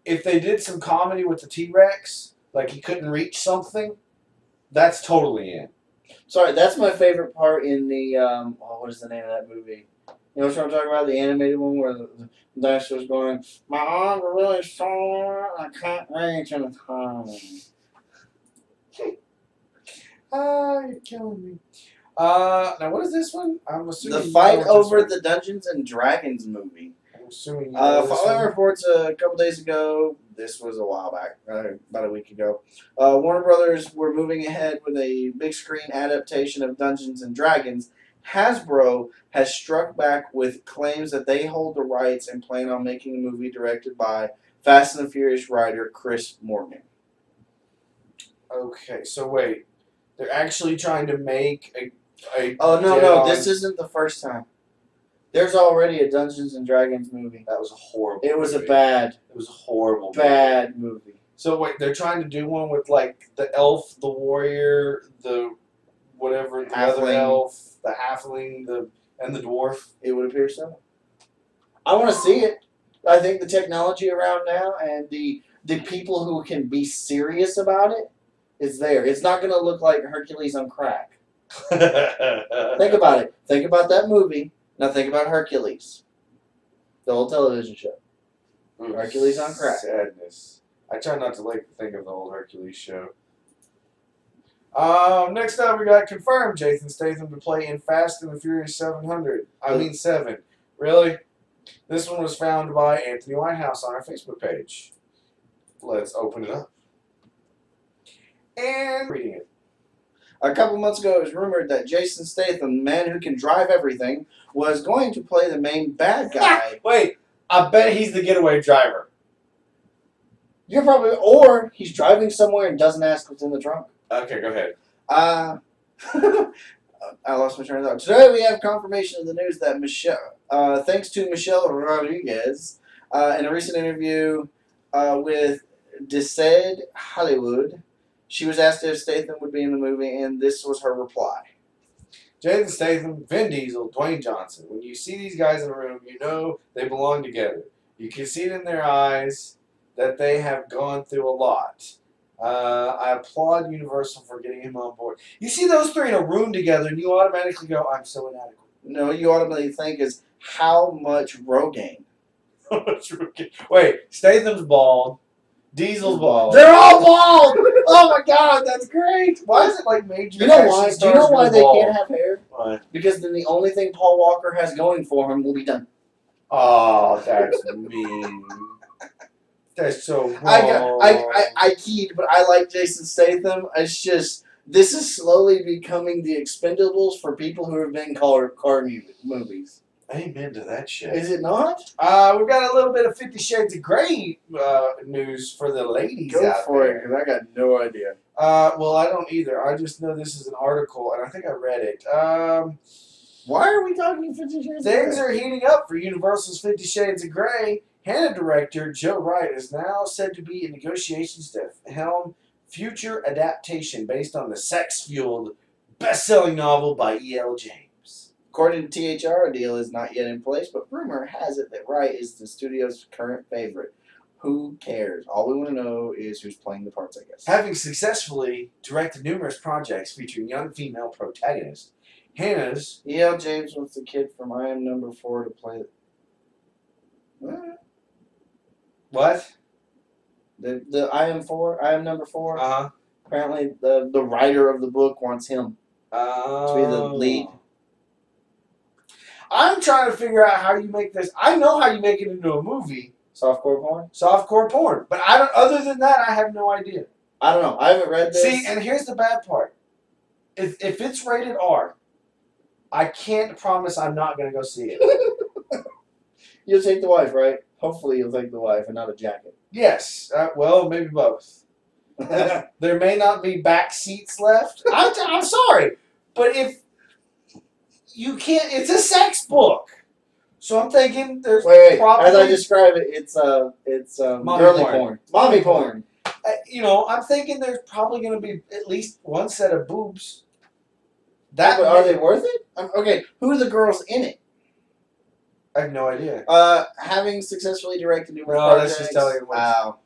if they did some comedy with the T-Rex, like he couldn't reach something, that's totally in. Sorry, that's my favorite part in the, what is the name of that movie? You know what I'm talking about? The animated one where the dinosaur's going, my arms are really sore, I can't reach in the time. You're killing me. Now what is this one? I'm assuming the fight over the Dungeons and Dragons movie. I'm assuming following reports a couple days ago, this was a while back, about a week ago, Warner Brothers were moving ahead with a big screen adaptation of Dungeons and Dragons. Hasbro has struck back with claims that they hold the rights and plan on making a movie directed by Fast and the Furious writer Chris Morgan. Okay, so wait. They're actually trying to make a oh, no, this isn't the first time. There's already a Dungeons and Dragons movie. That was a horrible It was movie. It was a horrible bad movie. So wait, they're trying to do one with like the elf, the warrior, the whatever, the other elf, the halfling, and the dwarf. It would appear so. I want to see it. I think the technology around now and the people who can be serious about it is there. It's not going to look like Hercules on crack. Think about it. Think about that movie. Now think about Hercules. The old television show. Hercules on crack. Sadness. I try not to think of the old Hercules show. Next up, we got confirmed Jason Statham to play in Fast and the Furious 700. 7. Really? This one was found by Anthony Whitehouse on our Facebook page. Let's open it up. And reading it. A couple months ago, it was rumored that Jason Statham, the man who can drive everything, was going to play the main bad guy. Wait, I bet he's the getaway driver. You're probably, or he's driving somewhere and doesn't ask what's in the trunk. Okay, go ahead. I lost my train of thought. Today we have confirmation of the news that thanks to Michelle Rodriguez, In a recent interview with Desed Hollywood, she was asked if Statham would be in the movie, and this was her reply. Jason Statham, Vin Diesel, Dwayne Johnson. When you see these guys in a room, you know they belong together. You can see it in their eyes that they have gone through a lot. I applaud Universal for getting him on board. You see those three in a room together, and you automatically go, I'm so inadequate. No, you automatically think is how much Rogaine. Wait, Statham's bald. Diesel's bald. They're all bald! Oh my god, that's great! Why is it like major? You know why? Do you know why they can't have hair? Why? Because then the only thing Paul Walker has going for him will be done. Oh, that's mean. That's so wrong. I keyed, but I like Jason Statham. It's just, this is slowly becoming the Expendables for people who have been car movies. Amen to that shit. Is it not? We've got a little bit of 50 Shades of Grey news for the ladies Go out for there. it, because I got no idea. Well, I don't either. I just know this is an article, and I think I read it. Why are we talking 50 Shades of Grey? Things are heating up for Universal's 50 Shades of Grey. Hannah director Joe Wright is now said to be in negotiations to helm future adaptation based on the sex-fueled, best-selling novel by E.L. James. According to THR, a deal is not yet in place, but rumor has it that Wright is the studio's current favorite. Who cares? All we want to know is who's playing the parts, I guess. Having successfully directed numerous projects featuring young female protagonists, Hannah's... E.L. James wants the kid from I Am Number 4 to play... What? The I Am Number 4? Uh-huh. Apparently, the writer of the book wants him to be the lead. I'm trying to figure out how you make this. I know how you make it into a movie. Softcore porn? Softcore porn. But I don't. Other than that, I have no idea. I don't know. I haven't read this. See, and here's the bad part. If it's rated R, I can't promise I'm not going to go see it. You'll take the wife, right? Hopefully you'll take the wife and not a jacket. Yes. Well, maybe both. There may not be back seats left. I'm sorry. But if you can't, it's a sex book. So I'm thinking there's probably... As I describe it, it's girly porn. Mommy porn. I'm thinking there's probably going to be at least one set of boobs. Are they worth it? Okay, who are the girls in it? I have no idea. Having successfully directed numerous projects. That's just telling you. Wow.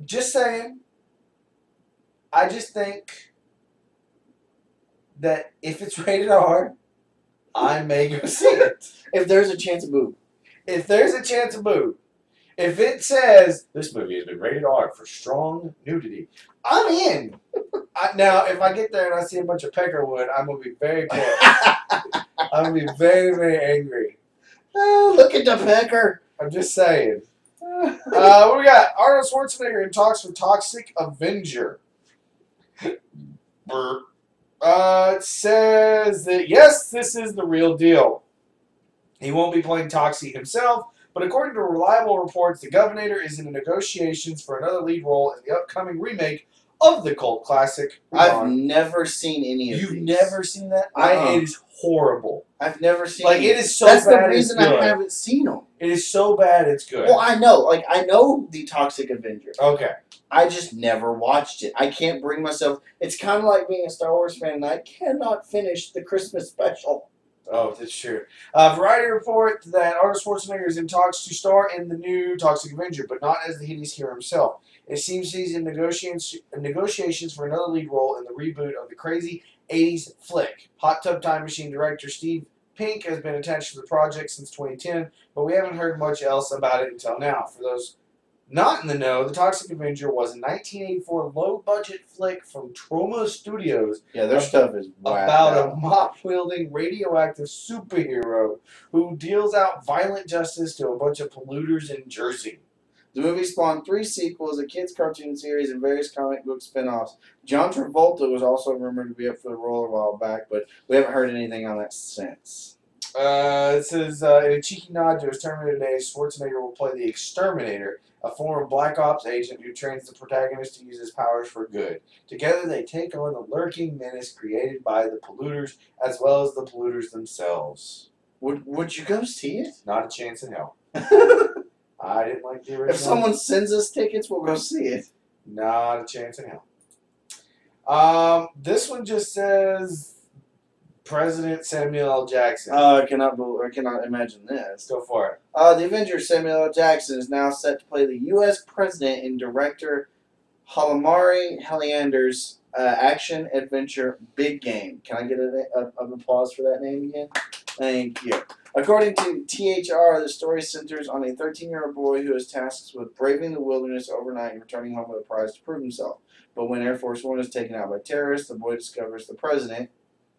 Just saying. I just think that if it's rated R, I may go see it. If there's a chance of boob. If there's a chance of boob. If it says, this movie has been rated R for strong nudity, I'm in. Now, if I get there and I see a bunch of peckerwood, I'm going to be very pissed. I'm going to be very, very angry. Oh, look at the pecker. I'm just saying. What we got? Arnold Schwarzenegger in talks for Toxic Avenger. It says that, yes, this is the real deal. He won't be playing Toxie himself, but according to reliable reports, the Governor is in negotiations for another lead role in the upcoming remake of the cult classic. I've never seen any of these. You've never seen that? It is horrible. I've never seen it is so bad. That's the reason I haven't seen them. It is so bad it's good. Well, I know. I know the Toxic Avenger. Okay. I just never watched it. I can't bring myself. It's kind of like being a Star Wars fan, and I cannot finish the Christmas special. Oh, that's true. Variety report that Arnold Schwarzenegger is in talks to star in the new Toxic Avenger, but not as the hideous hero himself. It seems he's in negotiations for another lead role in the reboot of the crazy 80s flick. Hot Tub Time Machine director Steve Pink has been attached to the project since 2010, but we haven't heard much else about it until now. For those not in the know, the Toxic Avenger was a 1984 low-budget flick from Troma Studios. Yeah, their stuff is about a mop-wielding radioactive superhero who deals out violent justice to a bunch of polluters in Jersey. The movie spawned 3 sequels, a kids' cartoon series, and various comic book spin-offs. John Travolta was also rumored to be up for the role a while back, but we haven't heard anything on that since. It says, in a cheeky nod to his Terminator days, Schwarzenegger will play the Exterminator, a former Black Ops agent who trains the protagonist to use his powers for good. Together, they take on the lurking menace created by the polluters, as well as the polluters themselves. Would you go see it? Not a chance in hell. I didn't like the original. If someone sends us tickets, we'll go see it. Not a chance in hell. This one just says President Samuel L. Jackson. I cannot imagine this. Let's go for it. The Avenger Samuel L. Jackson is now set to play the U.S. President in director Halimari Heliander's action adventure Big Game. Can I get an applause for that name again? Thank you. According to THR, the story centers on a 13-year-old boy who is tasked with braving the wilderness overnight and returning home with a prize to prove himself. But when Air Force One is taken out by terrorists, the boy discovers the president,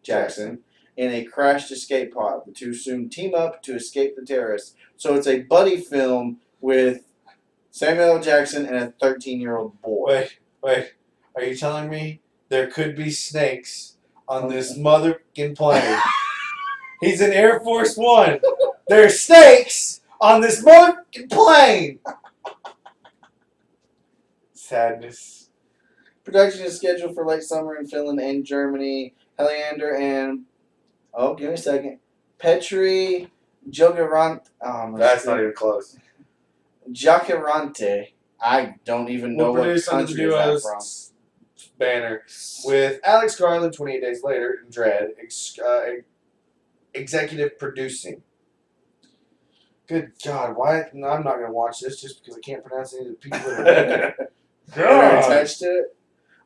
Jackson, in a crashed escape pod. The two soon team up to escape the terrorists. So it's a buddy film with Samuel L. Jackson and a 13-year-old boy. Wait. Are you telling me there could be snakes on this motherfucking plane? He's in Air Force One. There's snakes on this motherfucking plane. Sadness. Production is scheduled for late summer in Finland and Germany. Heliander and give me a second. Petri Jogarant. That's not even close. Jacarante. I don't even know what country is that from. Banner with Alex Garland 28 Days Later in Dread executive producing. Good God, why? No, I'm not going to watch this just because I can't pronounce any of the people that are attached to it.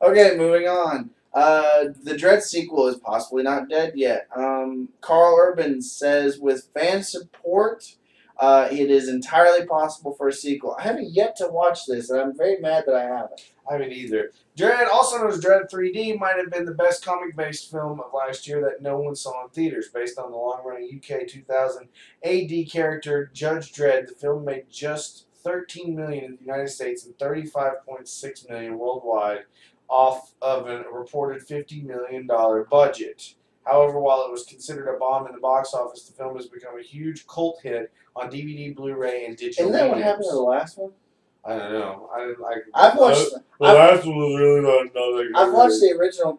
Okay, moving on. The Dread sequel is possibly not dead yet. Carl Urban says with fan support, it is entirely possible for a sequel. I haven't yet to watch this, and I'm very mad that I haven't. I haven't either. Dread, also known as Dread 3D, might have been the best comic-based film of last year that no one saw in theaters. Based on the long-running UK 2000 AD character Judge Dredd, the film made just $13 million in the United States and $35.6 million worldwide, off of a reported $50 million budget. However, while it was considered a bomb in the box office, the film has become a huge cult hit on DVD, Blu-ray, and digital. Isn't that what happened to the last one? I don't know. I've watched. The last one was really not that good. I've watched the original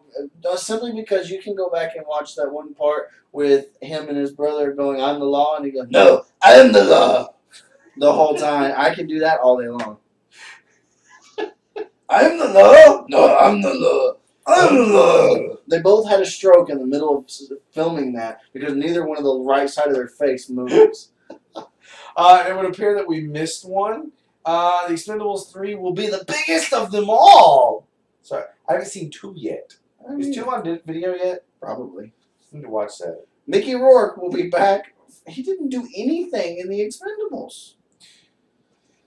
simply because you can go back and watch that one part with him and his brother going, "I'm the law," and he goes, "No, I am the law," the whole time. I can do that all day long. I'm the law. No, I'm the law. I'm the law. They both had a stroke in the middle of filming that because neither one of the right side of their face moves. It would appear that we missed one. The Expendables 3 will be the biggest of them all. Sorry, I haven't seen 2 yet. Is 2 on video yet? Probably. I need to watch that. Mickey Rourke will be back. He didn't do anything in the Expendables.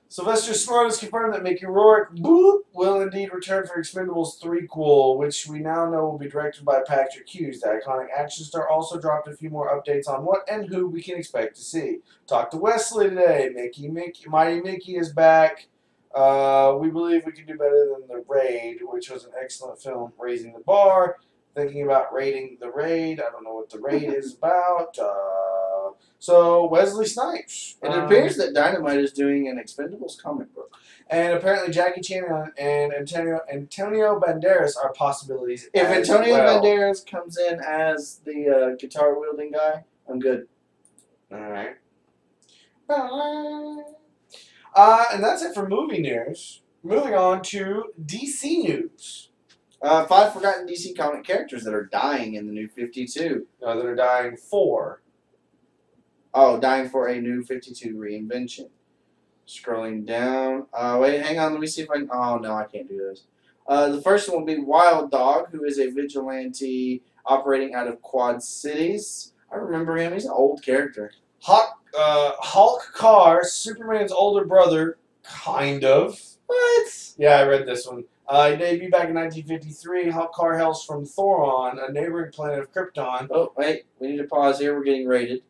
Sylvester Stallone has confirmed that Mickey Rourke will indeed return for Expendables 3-quel, which we now know will be directed by Patrick Hughes. The iconic action star also dropped a few more updates on what and who we can expect to see. Talked to Wesley today. Mighty Mickey is back. We believe we can do better than The Raid, which was an excellent film, Raising the Bar. Thinking about rating The Raid. I don't know what The Raid is about. So, Wesley Snipes. It appears that Dynamite is doing an Expendables comic book. And apparently Jackie Chan and Antonio Banderas are possibilities. If Antonio Banderas comes in as the guitar-wielding guy, I'm good. Alright. And that's it for movie news. Moving on to DC news. 5 forgotten DC comic characters that are dying in the New 52. No, that are dying for. Oh, dying for a New 52 reinvention. Scrolling down. Wait, hang on. Let me see if I can. Oh, no, I can't do this. The first one will be Wild Dog, who is a vigilante operating out of Quad Cities. I remember him. He's an old character. Hulk Carr, Superman's older brother, kind of. What? Yeah, I read this one. He debuted back in 1953. Hulk Carr hails from Thoron, a neighboring planet of Krypton. Oh, wait. We need to pause here. We're getting rated.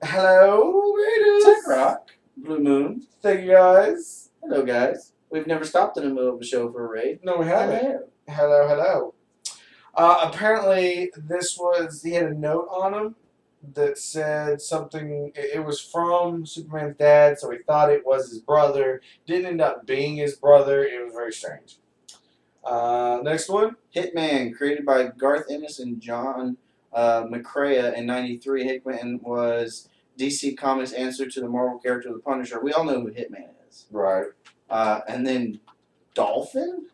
Hello, Raiders. Tech Rock. Blue Moon. Thank you, guys. Hello, guys. We've never stopped in the middle of a show for a raid. No, we haven't. Hello. Apparently, he had a note on him that said something. It was from Superman's dad, so he thought it was his brother. Didn't end up being his brother. It was very strange. Next one. Hitman, created by Garth Ennis and John McCrea in '93. Hitman was DC Comics' answer to the Marvel character The Punisher. We all know who Hitman is. Right. And then Dolphin.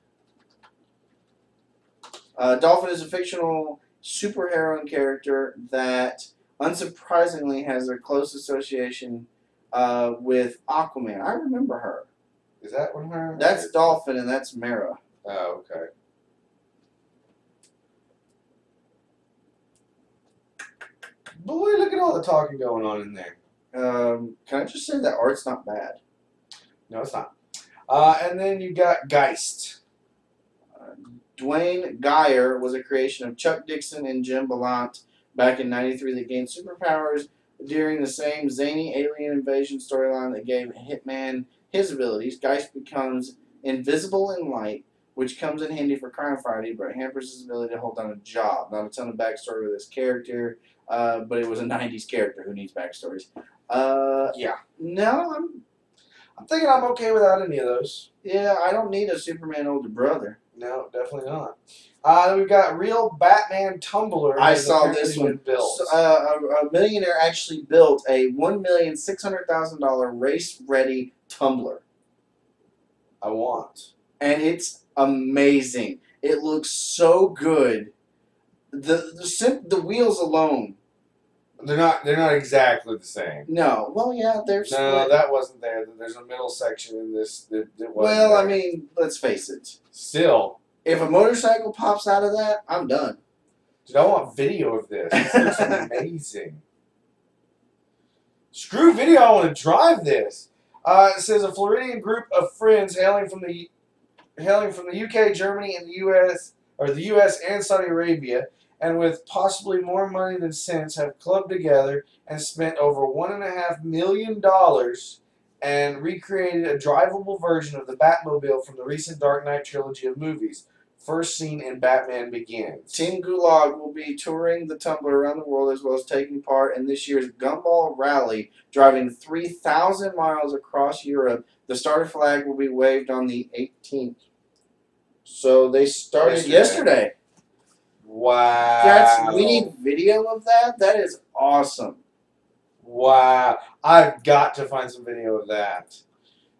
Dolphin is a fictional superhero character that, unsurprisingly, has a close association with Aquaman. I remember her. Is that one her? That's Dolphin, and that's Mara. Oh, okay. Boy, look at all the talking going on in there. Can I just say that art's not bad? No, it's not. And then you got Geist. Dwayne Geyer was a creation of Chuck Dixon and Jim Ballant back in '93 that gained superpowers during the same zany alien invasion storyline that gave Hitman his abilities. Geist becomes invisible in light, which comes in handy for crime fighting, but hampers his ability to hold down a job. Not a ton of backstory with this character, but it was a '90s character who needs backstories. Yeah. No, I'm thinking I'm okay without any of those. yeah, I don't need a Superman older brother. No, definitely not. We've got real Batman Tumbler. I saw this one. Built. So, a millionaire actually built a $1,600,000 race-ready tumbler. I want. And it's amazing. It looks so good. The wheels alone. They're not exactly the same. No. Well, yeah, they're split. No, that wasn't there. There's a middle section in this that wasn't Well, there. I mean, let's face it. Still. If a motorcycle pops out of that, I'm done. Dude, I want video of this. This looks amazing. Screw video, I want to drive this. It says a Floridian group of friends hailing from the UK, Germany, and the US and Saudi Arabia, and with possibly more money than sense, have clubbed together and spent over $1.5 million and recreated a drivable version of the Batmobile from the recent Dark Knight trilogy of movies, first seen in Batman Begins. Team Gulag will be touring the Tumbler around the world as well as taking part in this year's Gumball Rally, driving 3,000 miles across Europe. The starter flag will be waved on the 18th. So they started yesterday. Wow. We need video of that? That is awesome. Wow. I've got to find some video of that.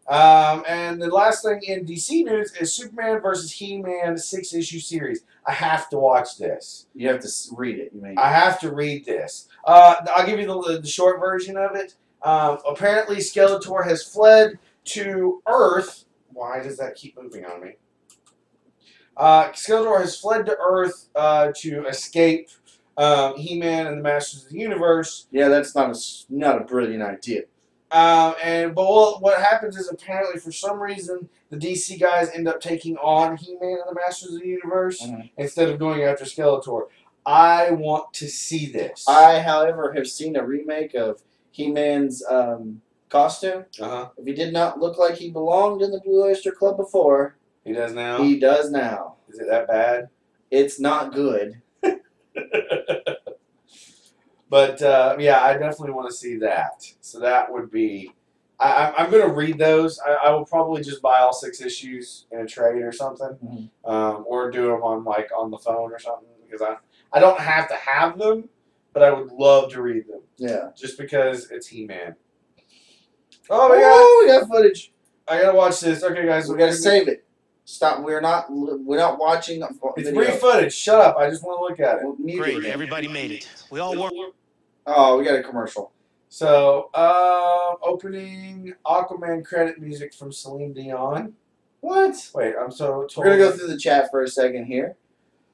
And the last thing in DC news is Superman versus He-Man 6-issue series. I have to watch this. You have to read it, you mean? I have to read this. I'll give you the short version of it. Apparently, Skeletor has fled to Earth. Why does that keep moving on me? Skeletor has fled to Earth to escape He-Man and the Masters of the Universe. Yeah, that's not a brilliant idea. But what happens is apparently for some reason the DC guys end up taking on He-Man and the Masters of the Universe instead of going after Skeletor. I want to see this. I, however, have seen a remake of He-Man's costume. If he did not look like he belonged in the Blue Oyster Club before, he does now? He does now. Is it that bad? It's not good. But, yeah, I definitely want to see that. So that would be... I'm going to read those. I will probably just buy all 6 issues in a trade or something. Or do them on the phone or something. Because I don't have to have them, but I would love to read them. Yeah. Just because it's He-Man. Oh, we got footage. I got to watch this. Okay, guys. We got to save it. Stop. We're not watching. It's free footage. Shut up. I just want to look at it. Great. Everybody made it. We all work. Oh, we got a commercial. So, opening Aquaman credit music from Celine Dion. What? Wait, I'm so told. We're going to go through the chat for a second here.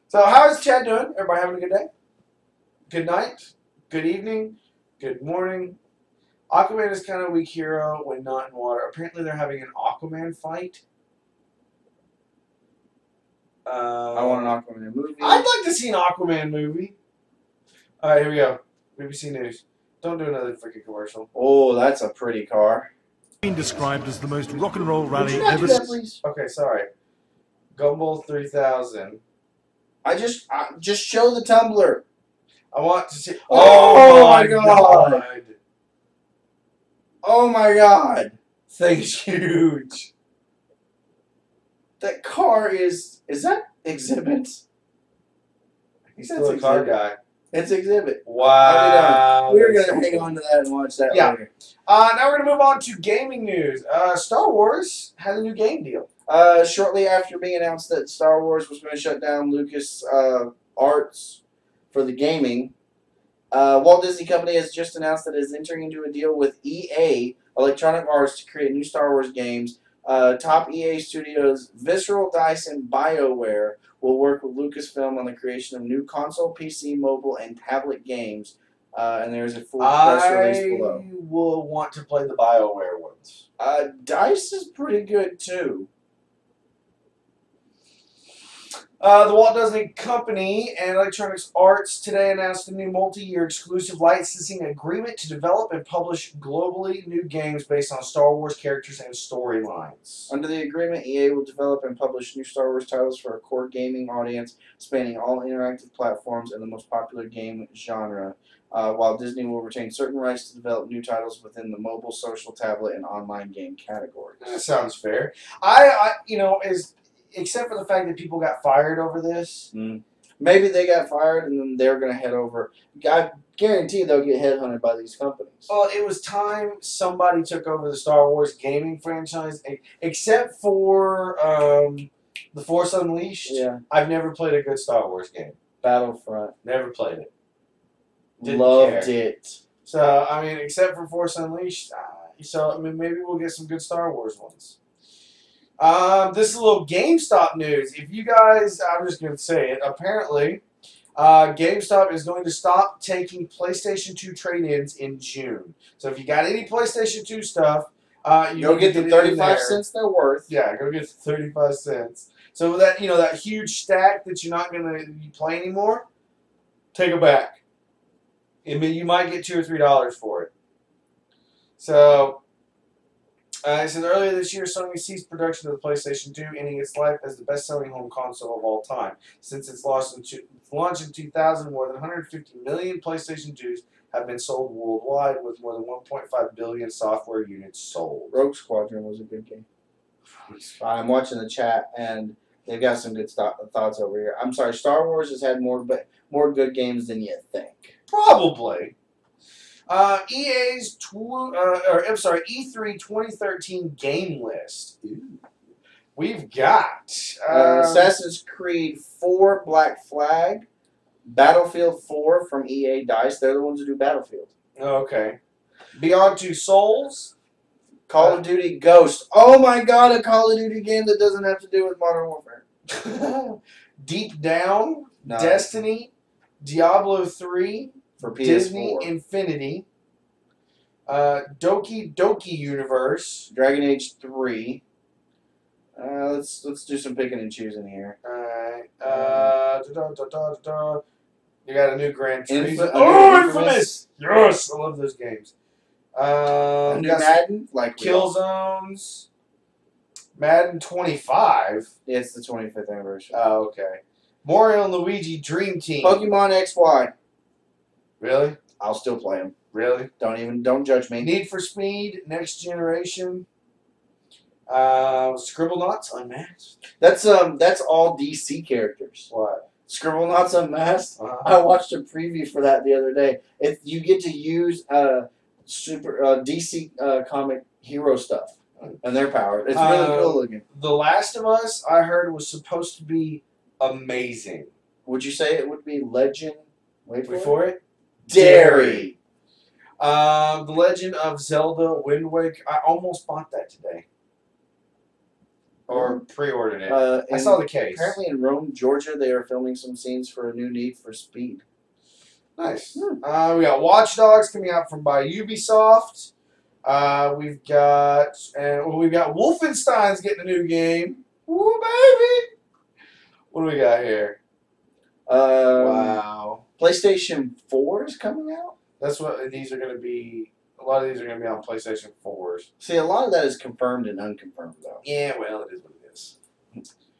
So, how is Chad doing? Everybody having a good day? Good night? Good evening? Good morning? Aquaman is kind of a weak hero when not in water. Apparently, they're having an Aquaman fight. I want an Aquaman movie. I'd like to see an Aquaman movie. All right, here we go. BBC News. Don't do another freaking commercial. Oh, that's a pretty car. Been described as the most rock and roll Would rally you not ever do that, please? Okay, sorry. Gumball 3000. I just show the tumbler. I want to see. Oh my God. Oh my God. Thing's huge. That car is that Exhibit? He's still a car guy. It's Exhibit. Wow. We're that's going to so hang cool. on to that and watch that Yeah. later. Now we're going to move on to gaming news. Star Wars has a new game deal. Shortly after being announced that Star Wars was going to shut down Lucas Arts for the gaming, Walt Disney Company has just announced that it is entering into a deal with EA, Electronic Arts, to create new Star Wars games. Top EA studios Visceral Dice and BioWare will work with Lucasfilm on the creation of new console, PC, mobile, and tablet games. And there's a full press release below. I will want to play the BioWare ones. Dice is pretty good too. The Walt Disney Company and Electronic Arts today announced a new multi-year exclusive licensing agreement to develop and publish globally new games based on Star Wars characters and storylines. Under the agreement, EA will develop and publish new Star Wars titles for a core gaming audience spanning all interactive platforms and the most popular game genre, while Disney will retain certain rights to develop new titles within the mobile, social, tablet, and online game categories. That sounds fair. Except for the fact that people got fired over this. Maybe they got fired and then they're going to head over. I guarantee they'll get headhunted by these companies. Well, it was time somebody took over the Star Wars gaming franchise, except for The Force Unleashed. Yeah. I've never played a good Star Wars game. Battlefront. Never played it. Didn't Loved care. it. So, I mean, except for Force Unleashed, maybe we'll get some good Star Wars ones. This is a little GameStop news. If you guys, I'm just going to say it, apparently, GameStop is going to stop taking PlayStation 2 trade-ins in June. So if you got any PlayStation 2 stuff, you go get the 35 cents they're worth. Yeah, go get the 35 cents. So that, that huge stack that you're not going to play anymore, take it back. I mean, you might get $2 or $3 for it. So, it says earlier this year, Sony ceased production of the PlayStation 2, ending its life as the best-selling home console of all time. Since its launch in 2000, more than 150 million PlayStation 2s have been sold worldwide, with more than 1.5 billion software units sold. Rogue Squadron was a good game. I'm watching the chat, and they've got some good thoughts over here. I'm sorry, Star Wars has had more good games than you think. Probably. E3 2013 game list. Ooh. We've got Assassin's Creed 4 Black Flag, Battlefield 4 from EA Dice. They're the ones who do Battlefield. Okay. Beyond Two Souls. Call of Duty Ghost. Oh my god, a Call of Duty game that doesn't have to do with Modern Warfare. Deep Down. No. Destiny. Diablo 3. For PS4. Disney Infinity. Doki Doki Universe. Dragon Age 3. Let's do some picking and choosing here. Alright. You got a new Gran Turismo. Infamous! Yes! I love those games. A new Madden? Like Killzones. Madden 25. It's the 25th anniversary. Oh, okay. Mario and Luigi Dream Team. Pokemon XY. Really? I'll still play them. Really? Don't judge me. Need for Speed, Next Generation. Scribblenauts Unmasked. That's all DC characters. What? Scribblenauts Unmasked. I watched a preview for that the other day. You get to use DC comic hero stuff and their power. It's really cool looking. The Last of Us, I heard, was supposed to be amazing. Would you say it would be Legend? Wait for it. Dairy. The Legend of Zelda Wind Waker. I almost bought that today. Or pre-ordered it. I saw the case. Apparently in Rome, Georgia, they are filming some scenes for a new Need for Speed. Nice. We got Watch Dogs coming out by Ubisoft. We've got Wolfenstein's getting a new game. Woo, baby! What do we got here? Wow. PlayStation 4 is coming out? That's what these are going to be. A lot of these are going to be on PlayStation 4s. See, a lot of that is confirmed and unconfirmed, though. Yeah, well, it is what it is.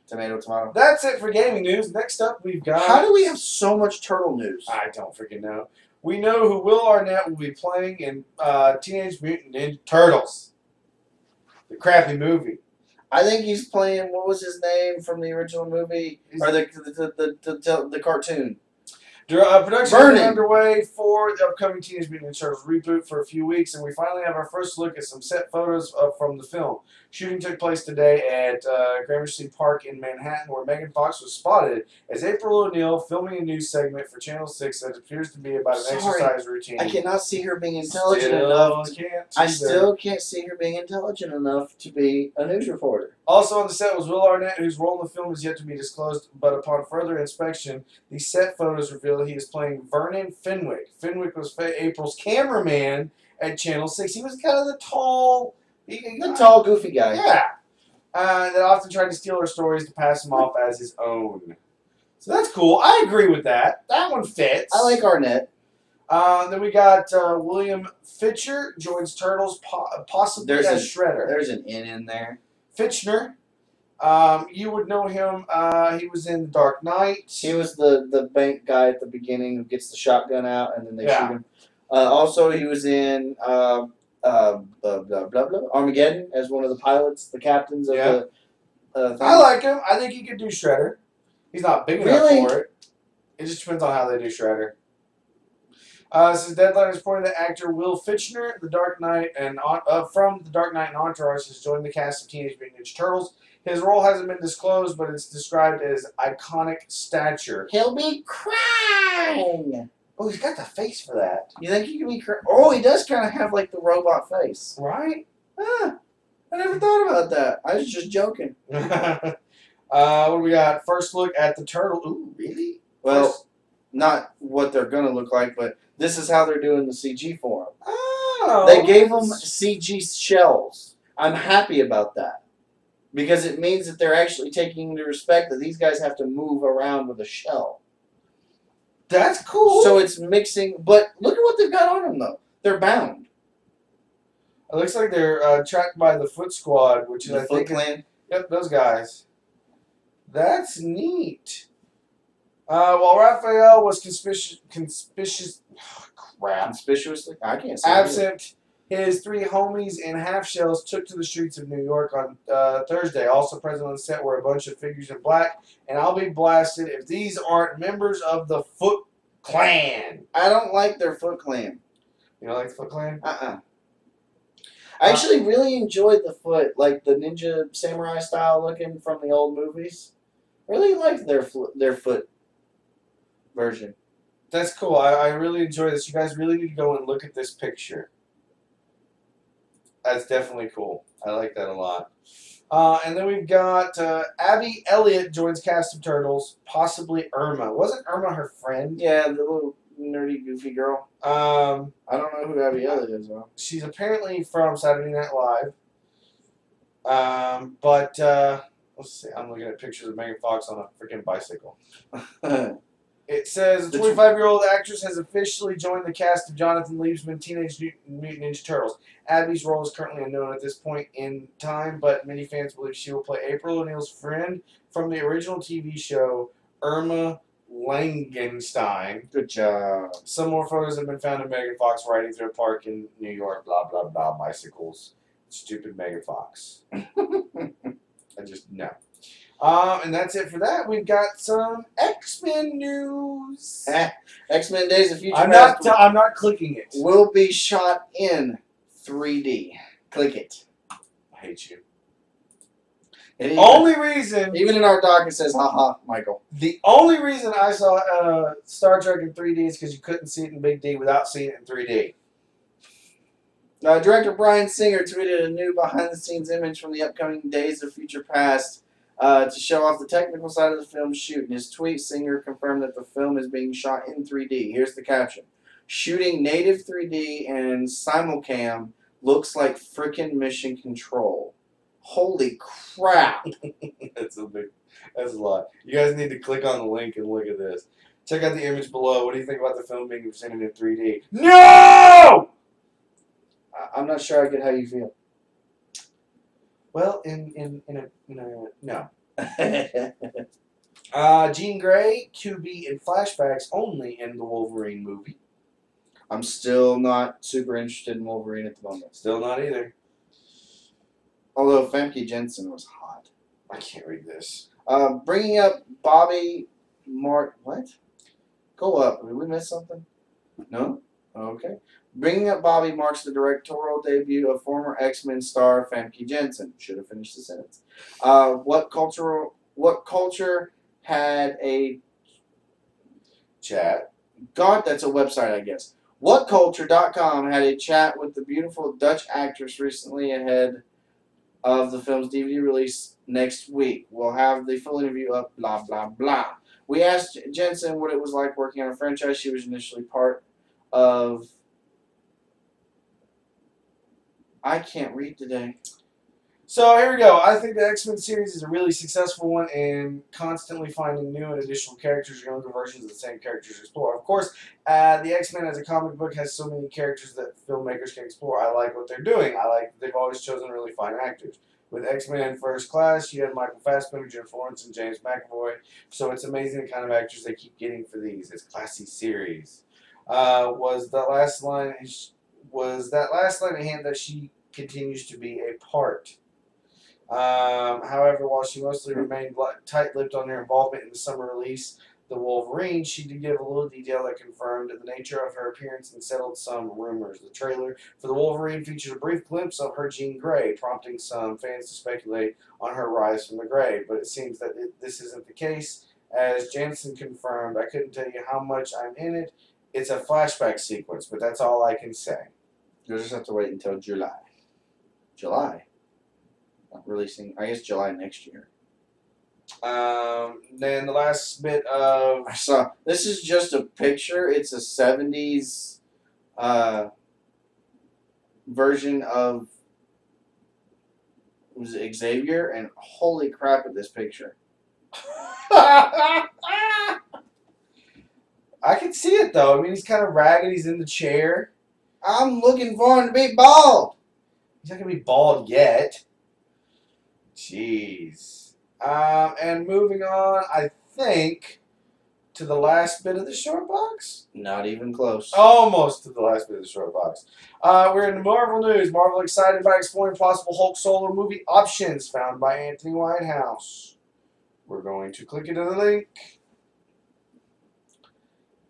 Tomato, tomato. That's it for gaming news. Next up, we've got... How do we have so much turtle news? I don't freaking know. We know who Will Arnett will be playing in Teenage Mutant Ninja Turtles. The crappy movie. I think he's playing, what was his name from the original movie? Or the cartoon? Production has Burning. been underway for the upcoming Teenage Mutant Ninja Turtles reboot for a few weeks, and we finally have our first look at some set photos from the film. Shooting took place today at Gramercy Park in Manhattan, where Megan Fox was spotted as April O'Neil filming a news segment for Channel 6 that appears to be about an exercise routine. I cannot see her being intelligent enough. I still can't see her being intelligent enough to be a news reporter. Also on the set was Will Arnett, whose role in the film is yet to be disclosed, but upon further inspection, the set photos reveal he is playing Vernon Fenwick. Fenwick was April's cameraman at Channel 6. He was kind of the tall, goofy guy. Yeah. That often tried to steal her stories to pass them off as his own. So that's cool. I agree with that. That one fits. I like Arnett. Then we got William Fitcher joins Turtles, possibly as Shredder. There's an N in there. Fitchner. You would know him. He was in Dark Knight. He was the bank guy at the beginning who gets the shotgun out and then they shoot him. Also, he was in Armageddon as one of the pilots, the captains of the thing. I like him. I think he could do Shredder. He's not big enough for it. It just depends on how they do Shredder. Since Deadline is reporting that actor Will Fitchner, The Dark Knight and from The Dark Knight and Entourage, has joined the cast of Teenage Mutant Ninja Turtles. His role hasn't been disclosed, but it's described as iconic stature. He'll be crying. Oh, he's got the face for that. You think he can be crying? Oh, he does kind of have like the robot face, right? I never thought about that. I was just joking. What do we got? First look at the turtle. Ooh, really? Well, not what they're gonna look like, but this is how they're doing the CG for them. Oh, they gave them CG shells. I'm happy about that because it means that they're actually taking into respect that these guys have to move around with a shell. That's cool. So it's mixing, but look at what they've got on them though. They're bound. It looks like they're tracked by the Foot Squad, which is the Foot Clan. Yep, those guys. That's neat. While Raphael was conspicuously I can't say absent, his three homies in half shells took to the streets of New York on Thursday. Also present on the set were a bunch of figures in black, and I'll be blasted if these aren't members of the Foot Clan. I don't like their Foot Clan. You don't like the Foot Clan? I actually really enjoyed the Foot, like the Ninja Samurai style looking from the old movies. Really liked their Foot version. That's cool. I really enjoy this. You guys really need to go and look at this picture. That's definitely cool. I like that a lot. And then we've got Abby Elliott joins cast of Turtles, possibly Irma. Wasn't Irma her friend? Yeah, the little nerdy, goofy girl. I don't know who Abby Elliott is, though. She's apparently from Saturday Night Live. Let's see. I'm looking at pictures of Megan Fox on a freaking bicycle. It says the 25-year-old actress has officially joined the cast of Jonathan Liebsman Teenage Mutant Ninja Turtles. Abby's role is currently unknown at this point in time, but many fans believe she will play April O'Neil's friend from the original TV show, Irma Langenstein. Good job. Some more photos have been found of Megan Fox riding through a park in New York, blah, blah, blah, bicycles. Stupid Megan Fox. I just, no. And that's it for that. We've got some X-Men news. X-Men Days of Future Past. I'm not clicking it. Will be shot in 3D. Click it. I hate you. And only reason, even in our doc, it says, haha, Michael. The only reason I saw Star Trek in 3D is because you couldn't see it in Big D without seeing it in 3D. Director Bryan Singer tweeted a new behind-the-scenes image from the upcoming Days of Future Past to show off the technical side of the film's shoot. In his tweet, Singer confirmed that the film is being shot in 3D. Here's the caption. Shooting native 3D and simulcam looks like frickin' Mission Control. Holy crap. That's a lot. You guys need to click on the link and look at this. Check out the image below. What do you think about the film being presented in 3D? No! I'm not sure I get how you feel. Well, no. Jean Grey to be in flashbacks only in the Wolverine movie. I'm still not super interested in Wolverine at the moment. Still not either. Although Famke Jensen was hot. I can't read this. Bringing up Bobby What? Go up. Did we miss something? No? Okay. Bringing Up Bobby marks the directorial debut of former X-Men star Famke Janssen. Should have finished the sentence. What culture had a Chat. God, that's a website, I guess. WhatCulture.com had a chat with the beautiful Dutch actress recently ahead of the film's DVD release next week. We'll have the full interview up, blah, blah, blah. We asked Jensen what it was like working on a franchise she was initially part of. I can't read today. So here we go. I think the X-Men series is a really successful one and constantly finding new and additional characters or younger versions of the same characters to explore. Of course, the X-Men as a comic book has so many characters that filmmakers can explore. I like what they're doing. I like that they've always chosen really fine actors. With X-Men First Class, you had Michael Fassbender, Jennifer Lawrence, and James McAvoy. So it's amazing the kind of actors they keep getting for these. It's classy series. Was that last line at hand that she continues to be a part? However, while she mostly remained tight-lipped on her involvement in the summer release, The Wolverine, she did give a little detail that confirmed the nature of her appearance and settled some rumors. The trailer for The Wolverine featured a brief glimpse of her Jean Grey, prompting some fans to speculate on her rise from the grave. But it seems that this isn't the case. As Jansen confirmed, I couldn't tell you how much I'm in it. It's a flashback sequence, but that's all I can say. You'll just have to wait until July. July? Not releasing, I guess July next year. Then the last bit of... I saw, this is just a picture. It's a 70s version of Xavier, and holy crap at this picture. I can see it, though. I mean, he's kind of ragged. He's in the chair. I'm looking for him to be bald. He's not going to be bald yet. Jeez. And moving on, I think, to the last bit of the short box? Not even close. Almost to the last bit of the short box. We're in the Marvel news. Marvel excited about exploring possible Hulk solo movie options found by Anthony Whitehouse. We're going to click into the link.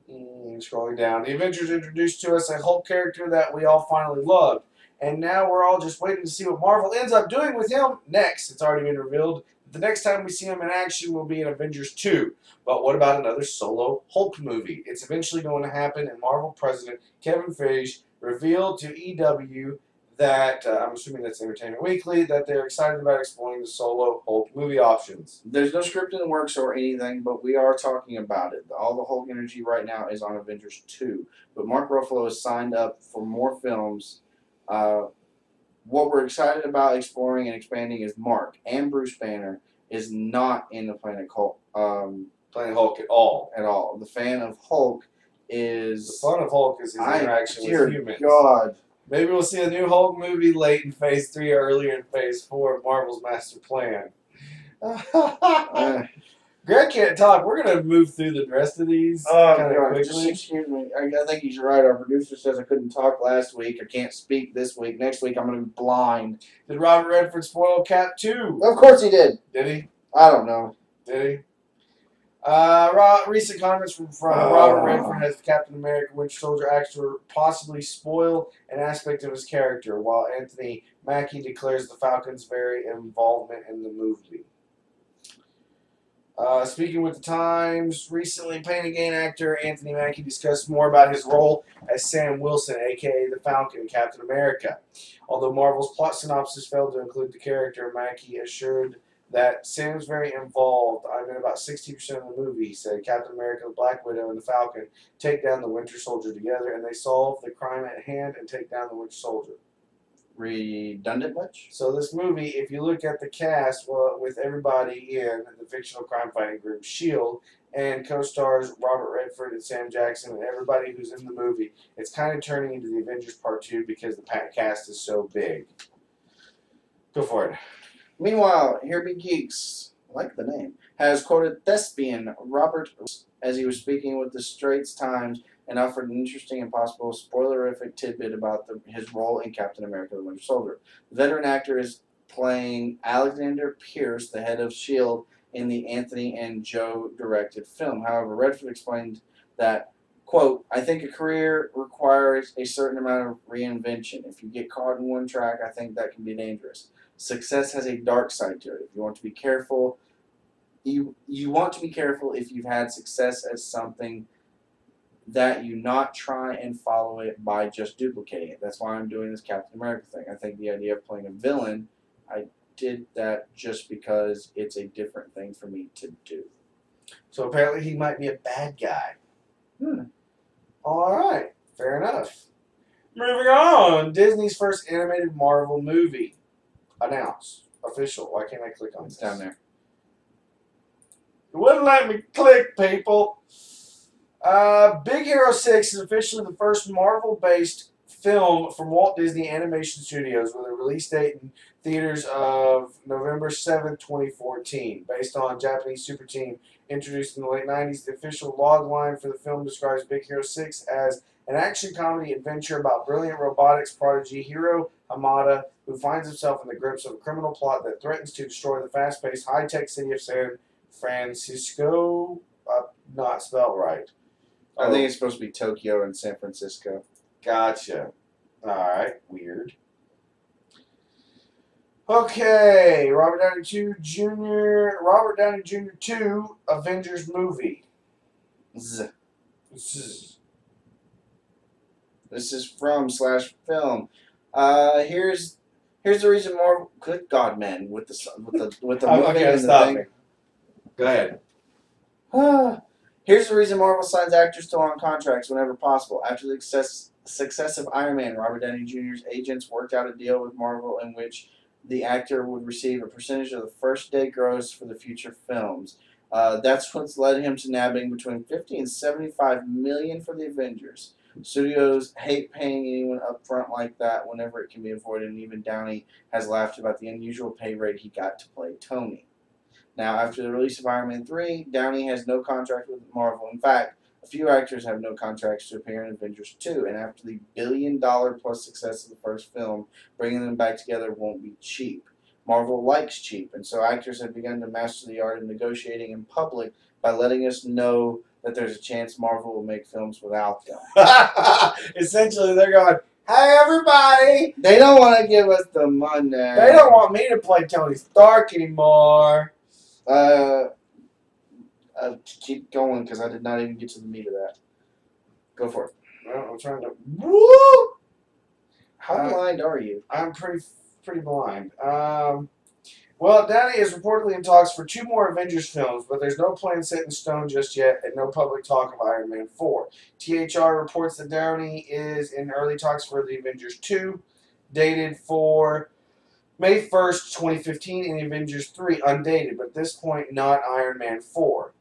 And scrolling down. The Avengers introduced to us a Hulk character that we all finally loved. And now we're all just waiting to see what Marvel ends up doing with him next. It's already been revealed that the next time we see him in action will be in Avengers 2. But what about another solo Hulk movie? It's eventually going to happen, and Marvel president Kevin Feige revealed to EW that, I'm assuming that's Entertainment Weekly, that they're excited about exploring the solo Hulk movie options. There's no script in the works or anything, but we are talking about it. All the Hulk energy right now is on Avengers 2. But Mark Ruffalo has signed up for more films. What we're excited about exploring and expanding is Mark and Bruce Banner is not in the Planet Hulk, Planet Hulk at all. at all. The fan of Hulk is... The fun of Hulk is his interaction dear with humans. God. Maybe we'll see a new Hulk movie late in Phase 3 or earlier in Phase 4 of Marvel's master plan. Greg can't talk. We're going to move through the rest of these kind of quickly. Just excuse me. I think he's right. Our producer says I couldn't talk last week. I can't speak this week. Next week I'm going to be blind. Did Robert Redford spoil Cap 2? Of course he did. Did he? I don't know. Did he? Recent comments from Robert Redford as Captain America Winter Soldier actor possibly spoil an aspect of his character, while Anthony Mackie declares the Falcon's very involvement in the movie. Speaking with the Times, recently Pain and Gain actor Anthony Mackie discussed more about his role as Sam Wilson, a.k.a. the Falcon in Captain America. Although Marvel's plot synopsis failed to include the character, Mackie assured that Sam's very involved. I'm in about 60% of the movie, he said. Captain America, the Black Widow, and the Falcon take down the Winter Soldier together, and they solve the crime at hand and take down the Winter Soldier. Redundant much? So this movie, if you look at the cast, well, with everybody in the fictional crime-fighting group S.H.I.E.L.D. and co-stars Robert Redford and Sam Jackson and everybody who's in the movie, it's kind of turning into the Avengers Part 2 because the cast is so big. Go for it. Meanwhile, Here Be Geeks, I like the name, has quoted thespian Robert as he was speaking with the Straits Times and offered an interesting and possible spoilerific tidbit about his role in Captain America the Winter Soldier. The veteran actor is playing Alexander Pierce, the head of S.H.I.E.L.D., in the Anthony and Joe directed film. However, Redford explained that, quote, I think a career requires a certain amount of reinvention. If you get caught in one track, I think that can be dangerous. Success has a dark side to it. If you want to be careful, you want to be careful if you've had success at something that you not try and follow it by just duplicating it. That's why I'm doing this Captain America thing. I think the idea of playing a villain, I did that just because it's a different thing for me to do. So apparently he might be a bad guy. All right, fair enough. Moving on, Disney's first animated Marvel movie announced, official. Why can't I click on It's this? down there. It wouldn't let me click, people. Big Hero 6 is officially the first Marvel-based film from Walt Disney Animation Studios with a release date in theaters of November 7th, 2014. Based on Japanese Super Team introduced in the late 90s, the official log line for the film describes Big Hero 6 as an action comedy adventure about brilliant robotics prodigy Hiro Hamada, who finds himself in the grips of a criminal plot that threatens to destroy the fast-paced, high-tech city of San Francisco. Not spelled right. I think it's supposed to be Tokyo and San Francisco. Gotcha. Alright, weird. Okay, Robert Downey Jr. 2, Avengers movie. Z. Zzz. This is from /film. Here's the reason Marvel. Good God, man! With the movie Okay, and the stop thing. me. Go ahead. Here's the reason Marvel signs actors to long contracts whenever possible. After the success of Iron Man, Robert Downey Jr.'s agents worked out a deal with Marvel in which the actor would receive a percentage of the first-day gross for the future films. That's what's led him to nabbing between $50 and $75 million for the Avengers. Studios hate paying anyone upfront like that whenever it can be avoided, and even Downey has laughed about the unusual pay rate he got to play Tony. Now, after the release of Iron Man 3, Downey has no contract with Marvel. In fact, a few actors have no contracts to appear in Avengers 2, and after the billion-dollar-plus success of the first film, bringing them back together won't be cheap. Marvel likes cheap, and so actors have begun to master the art of negotiating in public by letting us know that there's a chance Marvel will make films without them. Essentially, they're going, hey, everybody! They don't want to give us the money. They don't want me to play Tony Stark anymore. Keep going, because I did not even get to the meat of that. Go for it. Well, I'm trying to... Woo! How blind are you? I'm pretty blind. Well, Downey is reportedly in talks for 2 more Avengers films, but there's no plan set in stone just yet, and no public talk of Iron Man 4. THR reports that Downey is in early talks for the Avengers 2, dated for May 1st, 2015, and the Avengers 3, undated, but at this point, not Iron Man 4.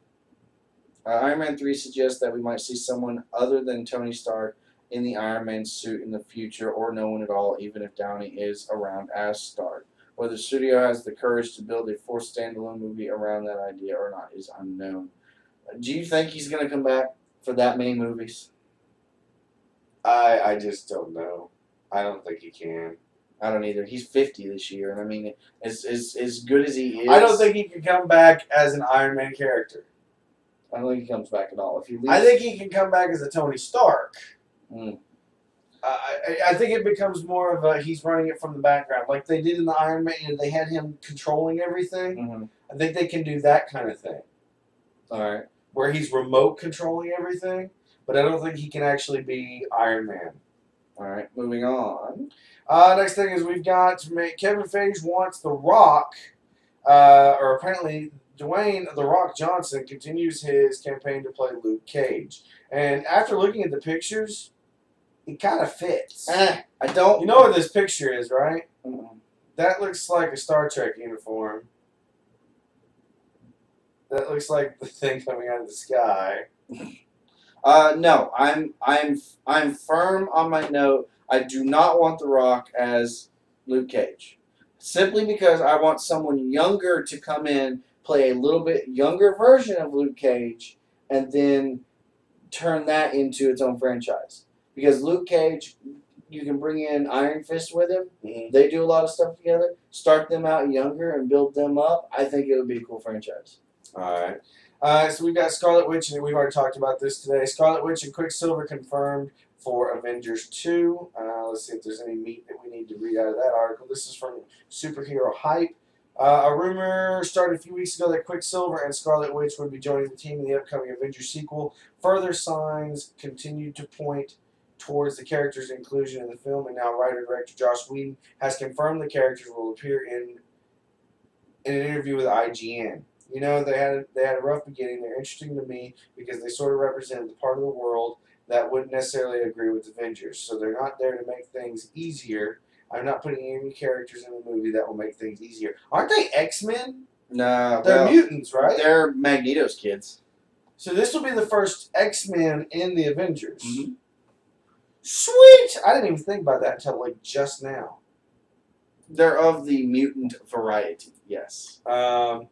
Iron Man 3 suggests that we might see someone other than Tony Stark in the Iron Man suit in the future, or no one at all, even if Downey is around as Stark. Whether the studio has the courage to build a 4th standalone movie around that idea or not is unknown. Do you think he's going to come back for that many movies? I just don't know. I don't think he can. I don't either. He's 50 this year, and I mean, as good as he is, I don't think he can come back as an Iron Man character. I don't think he comes back at all. If he leaves, I think he can come back as a Tony Stark. Mm. I think it becomes more of a he's running it from the background, like they did in the Iron Man. They had him controlling everything. Mm-hmm. I think they can do that kind of thing. All right. Where he's remote controlling everything, but I don't think he can actually be Iron Man. All right. Moving on. Next thing is we've got Kevin Feige wants The Rock, or apparently Dwayne The Rock Johnson continues his campaign to play Luke Cage. And after looking at the pictures, it kind of fits. I don't. You know what this picture is, right? Mm-mm. That looks like a Star Trek uniform. That looks like the thing coming out of the sky. No, I'm firm on my note. I do not want The Rock as Luke Cage. Simply because I want someone younger to come in, play a little bit younger version of Luke Cage, and then turn that into its own franchise. Because Luke Cage, you can bring in Iron Fist with him. Mm-hmm. They do a lot of stuff together. Start them out younger and build them up. I think it would be a cool franchise. Alright. So we've got Scarlet Witch, and we've already talked about this today. Scarlet Witch and Quicksilver confirmed for Avengers 2. Let's see if there's any meat that we need to read out of that article. This is from Superhero Hype. A rumor started a few weeks ago that Quicksilver and Scarlet Witch would be joining the team in the upcoming Avengers sequel. Further signs continued to point towards the characters' inclusion in the film, and now writer-director Joss Whedon has confirmed the characters will appear in an interview with IGN. You know, they had a rough beginning. They're interesting to me because they sort of represented the part of the world that wouldn't necessarily agree with Avengers. So they're not there to make things easier. I'm not putting any characters in the movie that will make things easier. Aren't they X-Men? No, They're well, mutants, right? They're Magneto's kids. So this will be the first X-Men in the Avengers. Mm-hmm. Sweet! I didn't even think about that until like just now. They're of the mutant variety, yes. And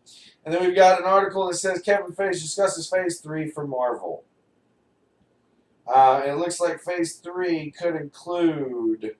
then we've got an article that says Kevin Feige discusses Phase 3 for Marvel. And it looks like Phase 3 could include,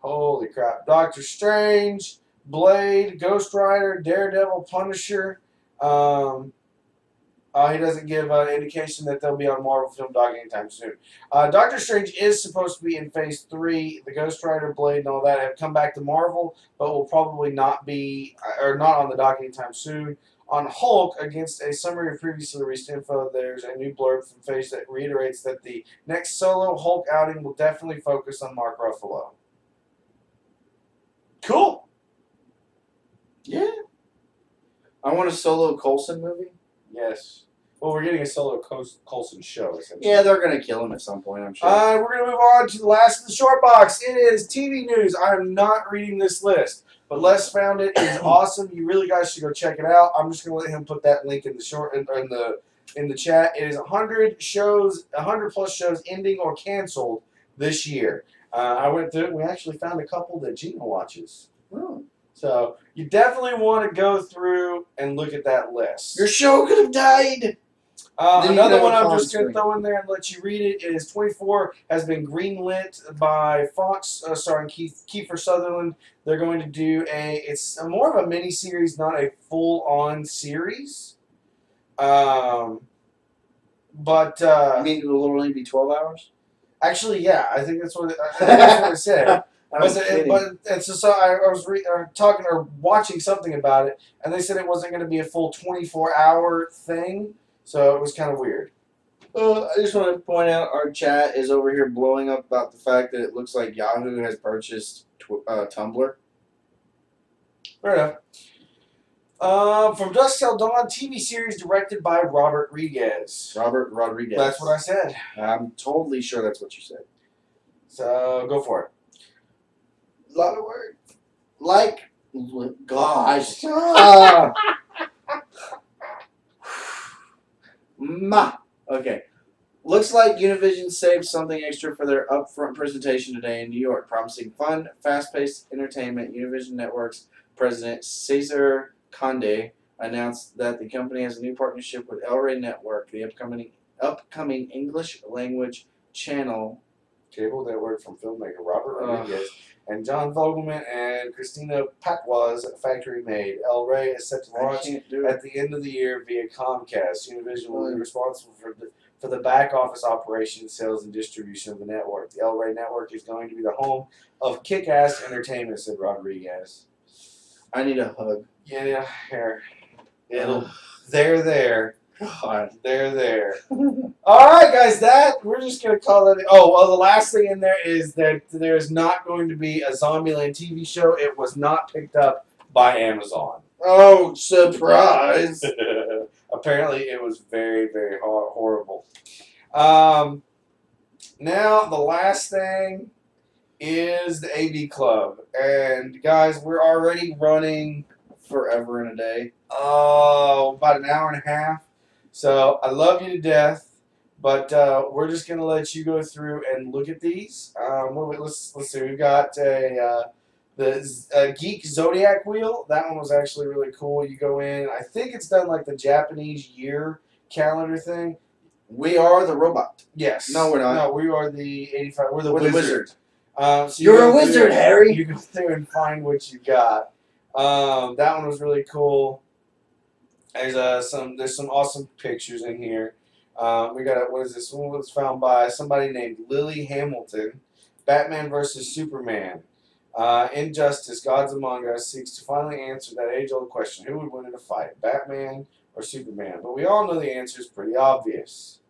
holy crap, Doctor Strange, Blade, Ghost Rider, Daredevil, Punisher. He doesn't give an indication that they'll be on Marvel Film Doc anytime soon. Doctor Strange is supposed to be in Phase 3. The Ghost Rider, Blade, and all that have come back to Marvel, but will probably not be, or not on the dock anytime soon. On Hulk, against a summary of previously released info, there's a new blurb from Phage that reiterates that the next solo Hulk outing will definitely focus on Mark Ruffalo. Cool. Yeah. I want a solo Coulson movie. Yes. Well, we're getting a solo Coulson show, essentially. Yeah, they're going to kill him at some point, I'm sure. We're going to move on to the last of the short box. It is TV news. I'm not reading this list, but Les found it. It's awesome. You really guys should go check it out. I'm just going to let him put that link in the in the chat. It is 100 shows, 100 plus shows ending or canceled this year. I went through it, and we actually found a couple that Gina watches. Oh. So you definitely want to go through and look at that list. Your show could have died. Another one I'm just going to throw in there and let you read it is 24 has been greenlit by Fox, starring Kiefer Sutherland. They're going to do it's more of a mini-series, not a full-on series. You mean it will only be 12 hours? Actually, yeah, I think that's what it said. I was talking or watching something about it, and they said it wasn't going to be a full 24-hour thing, so it was kind of weird. I just want to point out our chat is over here blowing up about the fact that it looks like Yahoo has purchased Tumblr. Fair enough. From Dusk Till Dawn, TV series directed by Robert Rodriguez. Robert Rodriguez. That's what I said. I'm totally sure that's what you said. So go for it. A lot of words. Like, gosh. Okay. Looks like Univision saved something extra for their upfront presentation today in New York, promising fun, fast-paced entertainment. Univision Network's president, Cesar Conde, announced that the company has a new partnership with El Rey Network, the upcoming English-language channel. Cable network from filmmaker Robert Rodriguez and John Vogelman and Christina Patwa's Factory Made. El Rey is set to launch at the end of the year via Comcast. Univision will be responsible for the back office operations, sales, and distribution of the network. The El Rey Network is going to be the home of kick-ass entertainment, said Rodriguez. I need a hug. Yeah, here. They're there. God. They're there. All right, guys, we're just going to call it. Oh, well, the last thing in there is that there is not going to be a Zombieland TV show. It was not picked up by Amazon. Oh, surprise. Apparently, it was very, very horrible. Now, the last thing is the AV Club. And, guys, we're already running forever and a day. About an hour and a half. So I love you to death, but we're just gonna let you go through and look at these. Let's see. We've got the Geek Zodiac wheel. That one was actually really cool. You go in. I think it's done like the Japanese year calendar thing. We are the robot. Yes. No, we're not. No, we are the 85. We're the wizard. So you're a wizard, Harry. You go through and find what you got. That one was really cool. There's some awesome pictures in here. We got what is this? One was found by somebody named Lily Hamilton. Batman versus Superman. Injustice, Gods Among Us seeks to finally answer that age-old question: who would win in a fight, Batman or Superman? But we all know the answer is pretty obvious.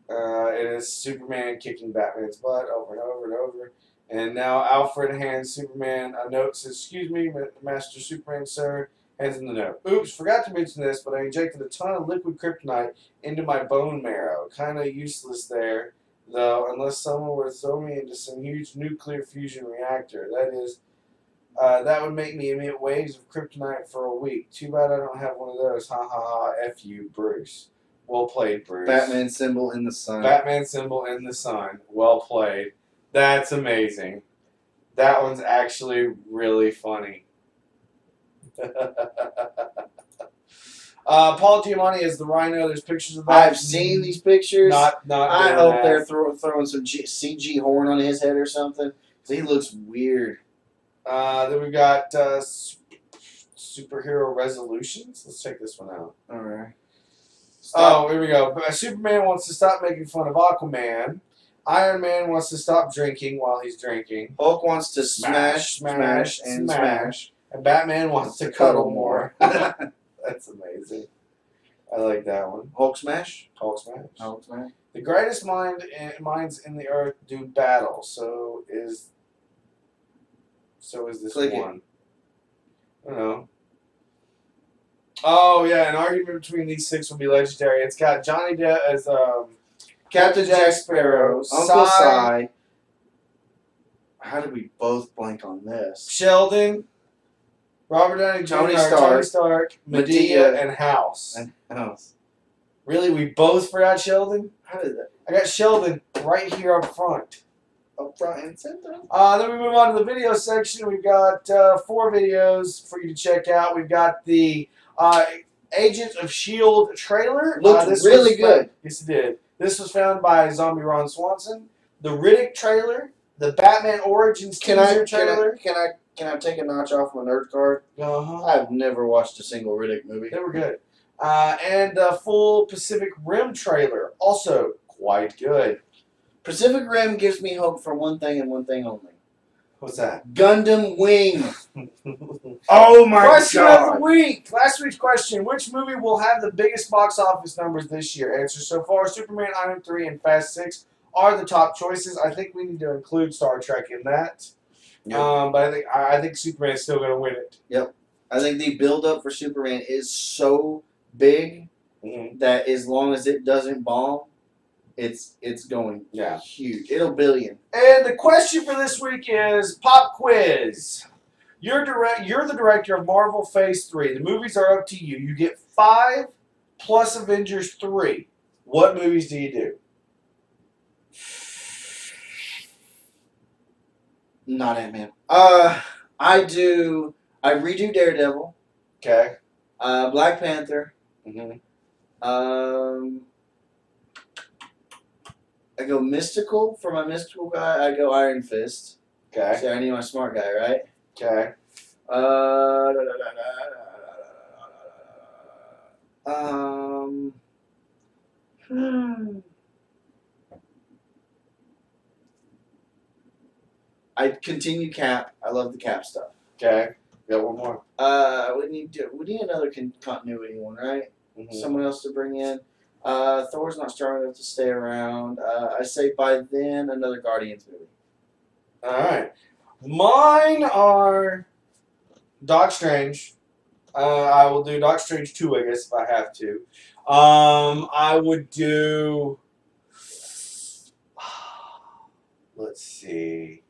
It is Superman kicking Batman's butt over and over and over. And now Alfred hands Superman a note. Says, "Excuse me, Master Superman, sir." Hands him the note. Oops, forgot to mention this, but I injected a ton of liquid kryptonite into my bone marrow. Kind of useless there, though, unless someone were to throw me into some huge nuclear fusion reactor. That would make me emit waves of kryptonite for a week. Too bad I don't have one of those. Ha ha ha. F you, Bruce. Well played, Bruce. Batman symbol in the sun. Batman symbol in the sun. Well played. That's amazing. That one's actually really funny. Paul Giamatti as the Rhino. There's pictures of that. I've seen these pictures. Not I hope they're throwing some CG horn on his head or something. 'Cause he looks weird. Then we've got superhero resolutions. Let's check this one out. All right. Oh, here we go. Superman wants to stop making fun of Aquaman. Iron Man wants to stop drinking while he's drinking. Hulk wants to smash. And Batman wants to cuddle more. That's amazing. I like that one. Hulk smash. Hulk smash. Hulk smash. The greatest minds in the earth do battle. So is this Click one. I don't know. Oh yeah, an argument between these six will be legendary. It's got Johnny Depp as Captain Jack Sparrow, Uncle Si. How did we both blank on this? Sheldon, Robert Downey Jr., Tony Stark, Medea, and House. Really, we both forgot Sheldon? How did that? I got Sheldon right here up front. Up front and center. Then we move on to the video section. We've got 4 videos for you to check out. We've got the Agents of S.H.I.E.L.D. trailer. Looked really good. Yes, it did. This was found by Zombie Ron Swanson. The Riddick trailer. The Batman Origins teaser trailer. Can I take a notch off my nerd card? Uh-huh. I've never watched a single Riddick movie. They were good. And the full Pacific Rim trailer. Also quite good. Pacific Rim gives me hope for one thing and one thing only. What's that? Gundam Wing. Oh my question God. Of the week. Last week's question. Which movie will have the biggest box office numbers this year? Answer so far. Superman, Iron Man 3, and Fast 6 are the top choices. I think we need to include Star Trek in that. Yep. But I think Superman's still going to win it. Yep. I think the build-up for Superman is so big that as long as it doesn't bomb, it's going huge. It'll billion. And the question for this week is pop quiz. You're the director of Marvel Phase 3. The movies are up to you. You get 5 plus Avengers 3. What movies do you do? Not Ant-Man. I redo Daredevil. Okay. Black Panther. I go mystical for my mystical guy. I go Iron Fist. Okay. So I need my smart guy, right? Okay. I continue Cap. I love the Cap stuff. Okay. Got one more. We need another continuity one, right? Someone else to bring in. Thor's not strong enough to stay around. I say by then another Guardians movie. All right. Mine are Doc Strange. I will do Doc Strange 2, I guess, if I have to. I would do... Let's see.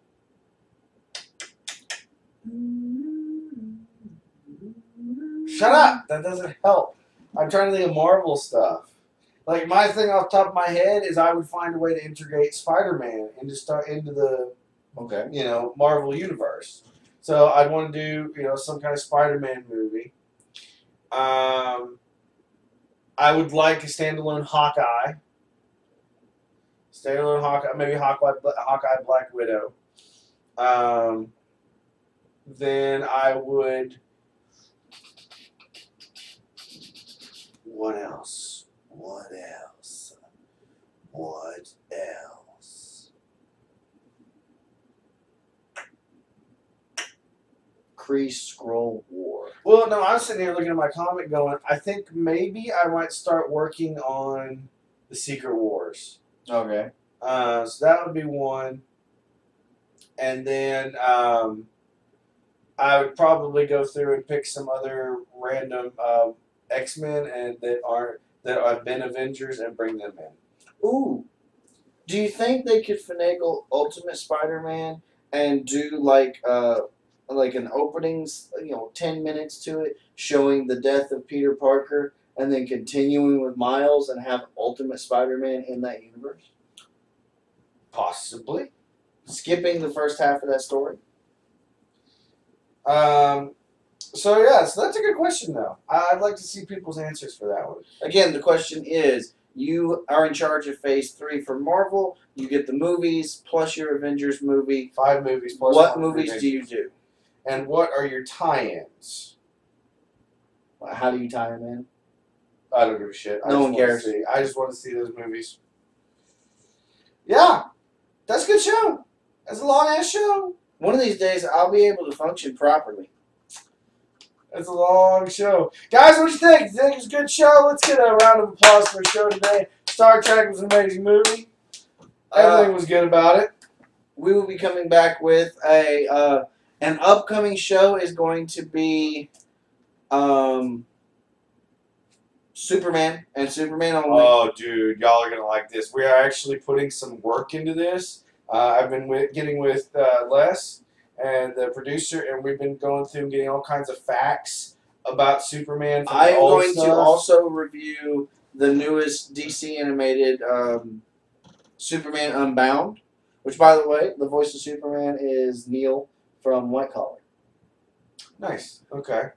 Shut up! That doesn't help. I'm trying to think of Marvel stuff. Like, my thing off the top of my head is I would find a way to integrate Spider-Man into the Marvel universe. So I'd want to do, some kind of Spider-Man movie. I would like a standalone Hawkeye. Maybe Hawkeye Black Widow. Then I would What else? What else? What else? Kree Scroll War. Well, no, I'm sitting here looking at my comic going, I think maybe I might start working on the Secret Wars. Okay. So that would be one. And then I would probably go through and pick some other random X-Men and that have been Avengers and bring them in. Ooh. Do you think they could finagle Ultimate Spider-Man and do like an opening, 10 minutes to it, showing the death of Peter Parker, and then continuing with Miles and have Ultimate Spider-Man in that universe? Possibly. Skipping the first half of that story? So that's a good question, though. I'd like to see people's answers for that one. Again, the question is, you are in charge of Phase 3 for Marvel. You get the movies plus your Avengers movie. 5 movies plus What one movies Avengers. do you do? And what are your tie-ins? How do you tie them in? I don't give a shit. No one cares. I just want to see those movies. Yeah, that's a good show. That's a long-ass show. One of these days, I'll be able to function properly. That's a long show. Guys, what do you think? You think it's a good show? Let's get a round of applause for the show today. Star Trek was an amazing movie. Everything was good about it. We will be coming back with an upcoming show is going to be Superman and Superman only. Oh, dude, y'all are going to like this. We are actually putting some work into this. I've been getting with Les and the producer, and we've been going through and getting all kinds of facts about Superman. I am going to also review the newest DC animated Superman Unbound, which, by the way, the voice of Superman is Neil from White Collar. Nice. Okay.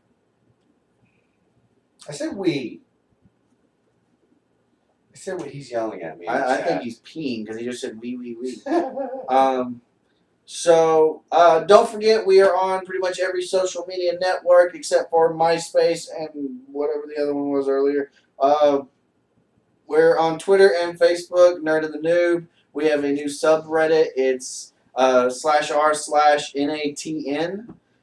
I said we. I said what he's yelling at me. I think he's peeing because he just said we. So don't forget, we are on pretty much every social media network except for MySpace and whatever the other one was earlier. We're on Twitter and Facebook, Nerd of the Noob. We have a new subreddit. It's /r/NATN.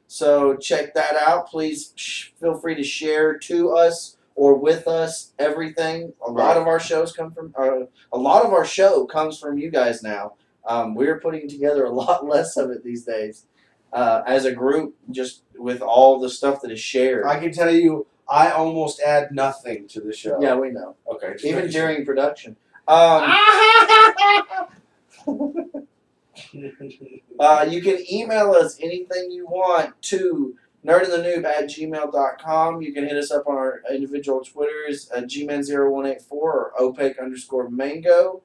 So check that out. Please feel free to share to us or with us everything. A lot of our shows come from. A lot of our show comes from you guys now. We're putting together a lot less of it these days as a group, just with all the stuff that is shared. I can tell you, I almost add nothing to the show. Yeah, we know. Okay. Even during production. You can email us anything you want to nerdandthenoob@gmail.com. You can hit us up on our individual Twitters, gman0184 or opaque_mango.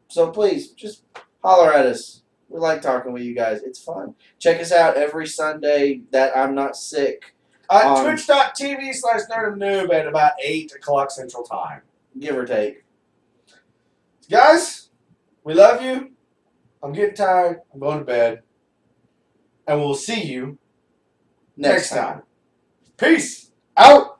So please, just holler at us. We like talking with you guys. It's fun. Check us out every Sunday that I'm not sick. Twitch.tv/nerdandthenoob at about 8 o'clock Central Time. Give or take. Guys, we love you. I'm getting tired. I'm going to bed. And we'll see you next time. Peace out.